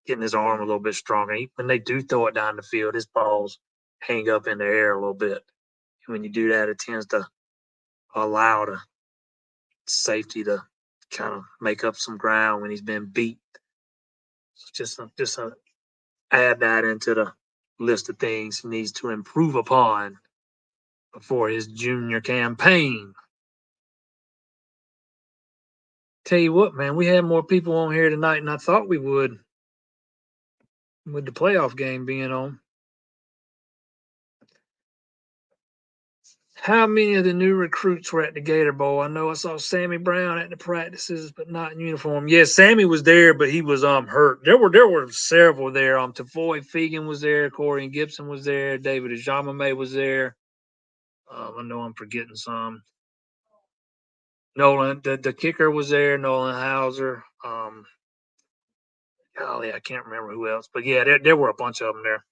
getting his arm a little bit stronger. When they do throw it down the field, his balls hang up in the air a little bit. And when you do that, it tends to allow the safety to kind of make up some ground when he's been beat. So just add that into the list of things he needs to improve upon before his junior campaign. Tell you what, man, we had more people on here tonight than I thought we would with the playoff game being on. How many of the new recruits were at the Gator Bowl? I know I saw Sammy Brown at the practices, but not in uniform. Yeah, Sammy was there, but he was hurt. There were several there. Tavoy Fegan was there, Corey Gibson was there, David Ajamame was there. I know I'm forgetting some. Nolan, the kicker was there, Nolan Hauser. Golly, I can't remember who else, but yeah, there were a bunch of them there.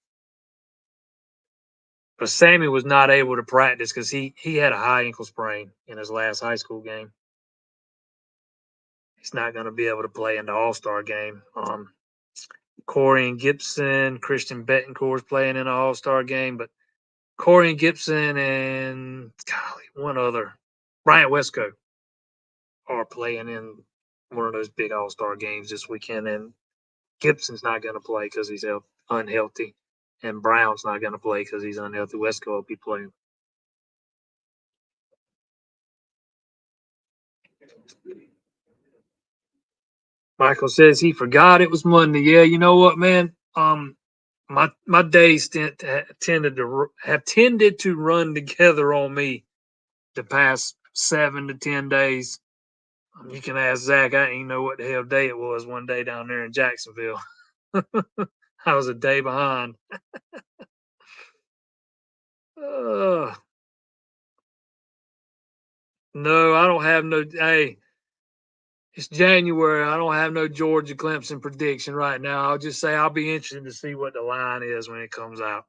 But Sammy was not able to practice because he had a high ankle sprain in his last high school game. He's not going to be able to play in the All-Star game. Corey and Gibson, Christian Bettencourt is playing in the All-Star game, but Corey and Gibson and one other, Bryant Westco, are playing in one of those big All-Star games this weekend, and Gibson's not going to play because he's unhealthy, and Brown's not going to play because he's unhealthy. Westco will be playing. Michael says he forgot it was Monday. Yeah, you know what, man? My days have tended to run together on me the past 7 to 10 days. You can ask Zach. I didn't know what the hell day it was one day down there in Jacksonville. I was a day behind. Uh, no, I don't have no. Hey, it's January. I don't have no Georgia Clemson prediction right now. I'll just say I'll be interested to see what the line is when it comes out.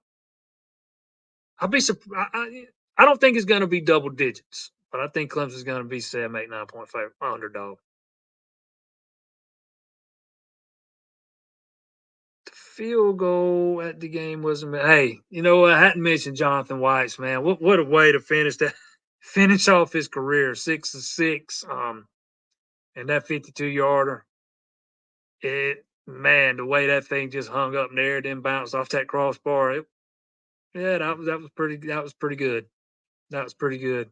I'll be surprised. I don't think it's going to be double digits, but I think Clemson's going to be 7, 8, 9 point favorite underdog. The field goal at the game wasn't. Hey, you know what? I hadn't mentioned Jonathan White's, man. What a way to finish that. Finish off his career 6 of 6. And that 52-yarder. It Man, the way that thing just hung up in the air, then bounced off that crossbar. Yeah, that was pretty good. That was pretty good.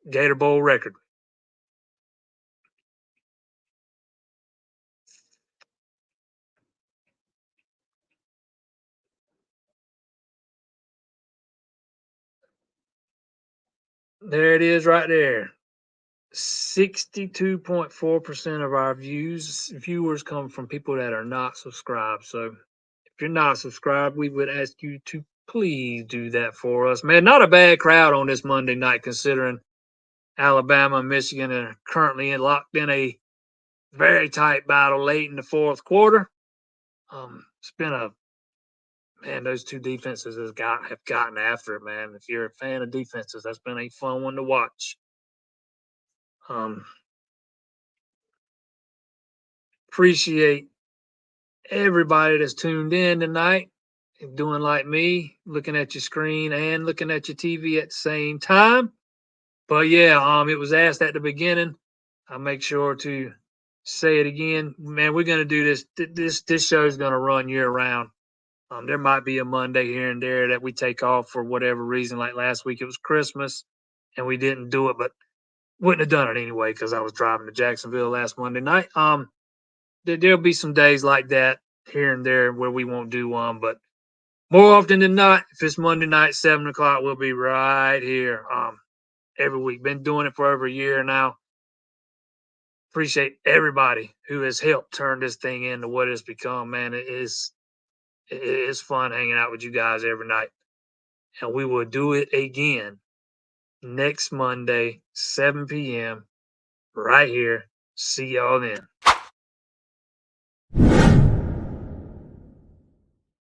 Gator Bowl record. There it is right there. 62.4% of our viewers come from people that are not subscribed. So if you're not subscribed, we would ask you to please do that for us. Man, not a bad crowd on this Monday night considering Alabama and Michigan are currently locked in a very tight battle late in the fourth quarter. It's been a Man, those two defenses have gotten after it, man. If you're a fan of defenses, that's been a fun one to watch. Um, Appreciate everybody that's tuned in tonight, doing like me, looking at your screen and looking at your TV at the same time. But yeah, it was asked at the beginning. I'll make sure to say it again. Man, we're gonna do this. This show is gonna run year round. There might be a Monday here and there that we take off for whatever reason. Like last week, it was Christmas, and we didn't do it, but wouldn't have done it anyway because I was driving to Jacksonville last Monday night. There'll be some days like that here and there where we won't do one, but more often than not, if it's Monday night, 7 o'clock, we'll be right here. Every week. Been doing it for over a year now. Appreciate everybody who has helped turn this thing into what it's become. Man, it's fun hanging out with you guys every night. And we will do it again next Monday, 7 p.m. right here. See y'all then.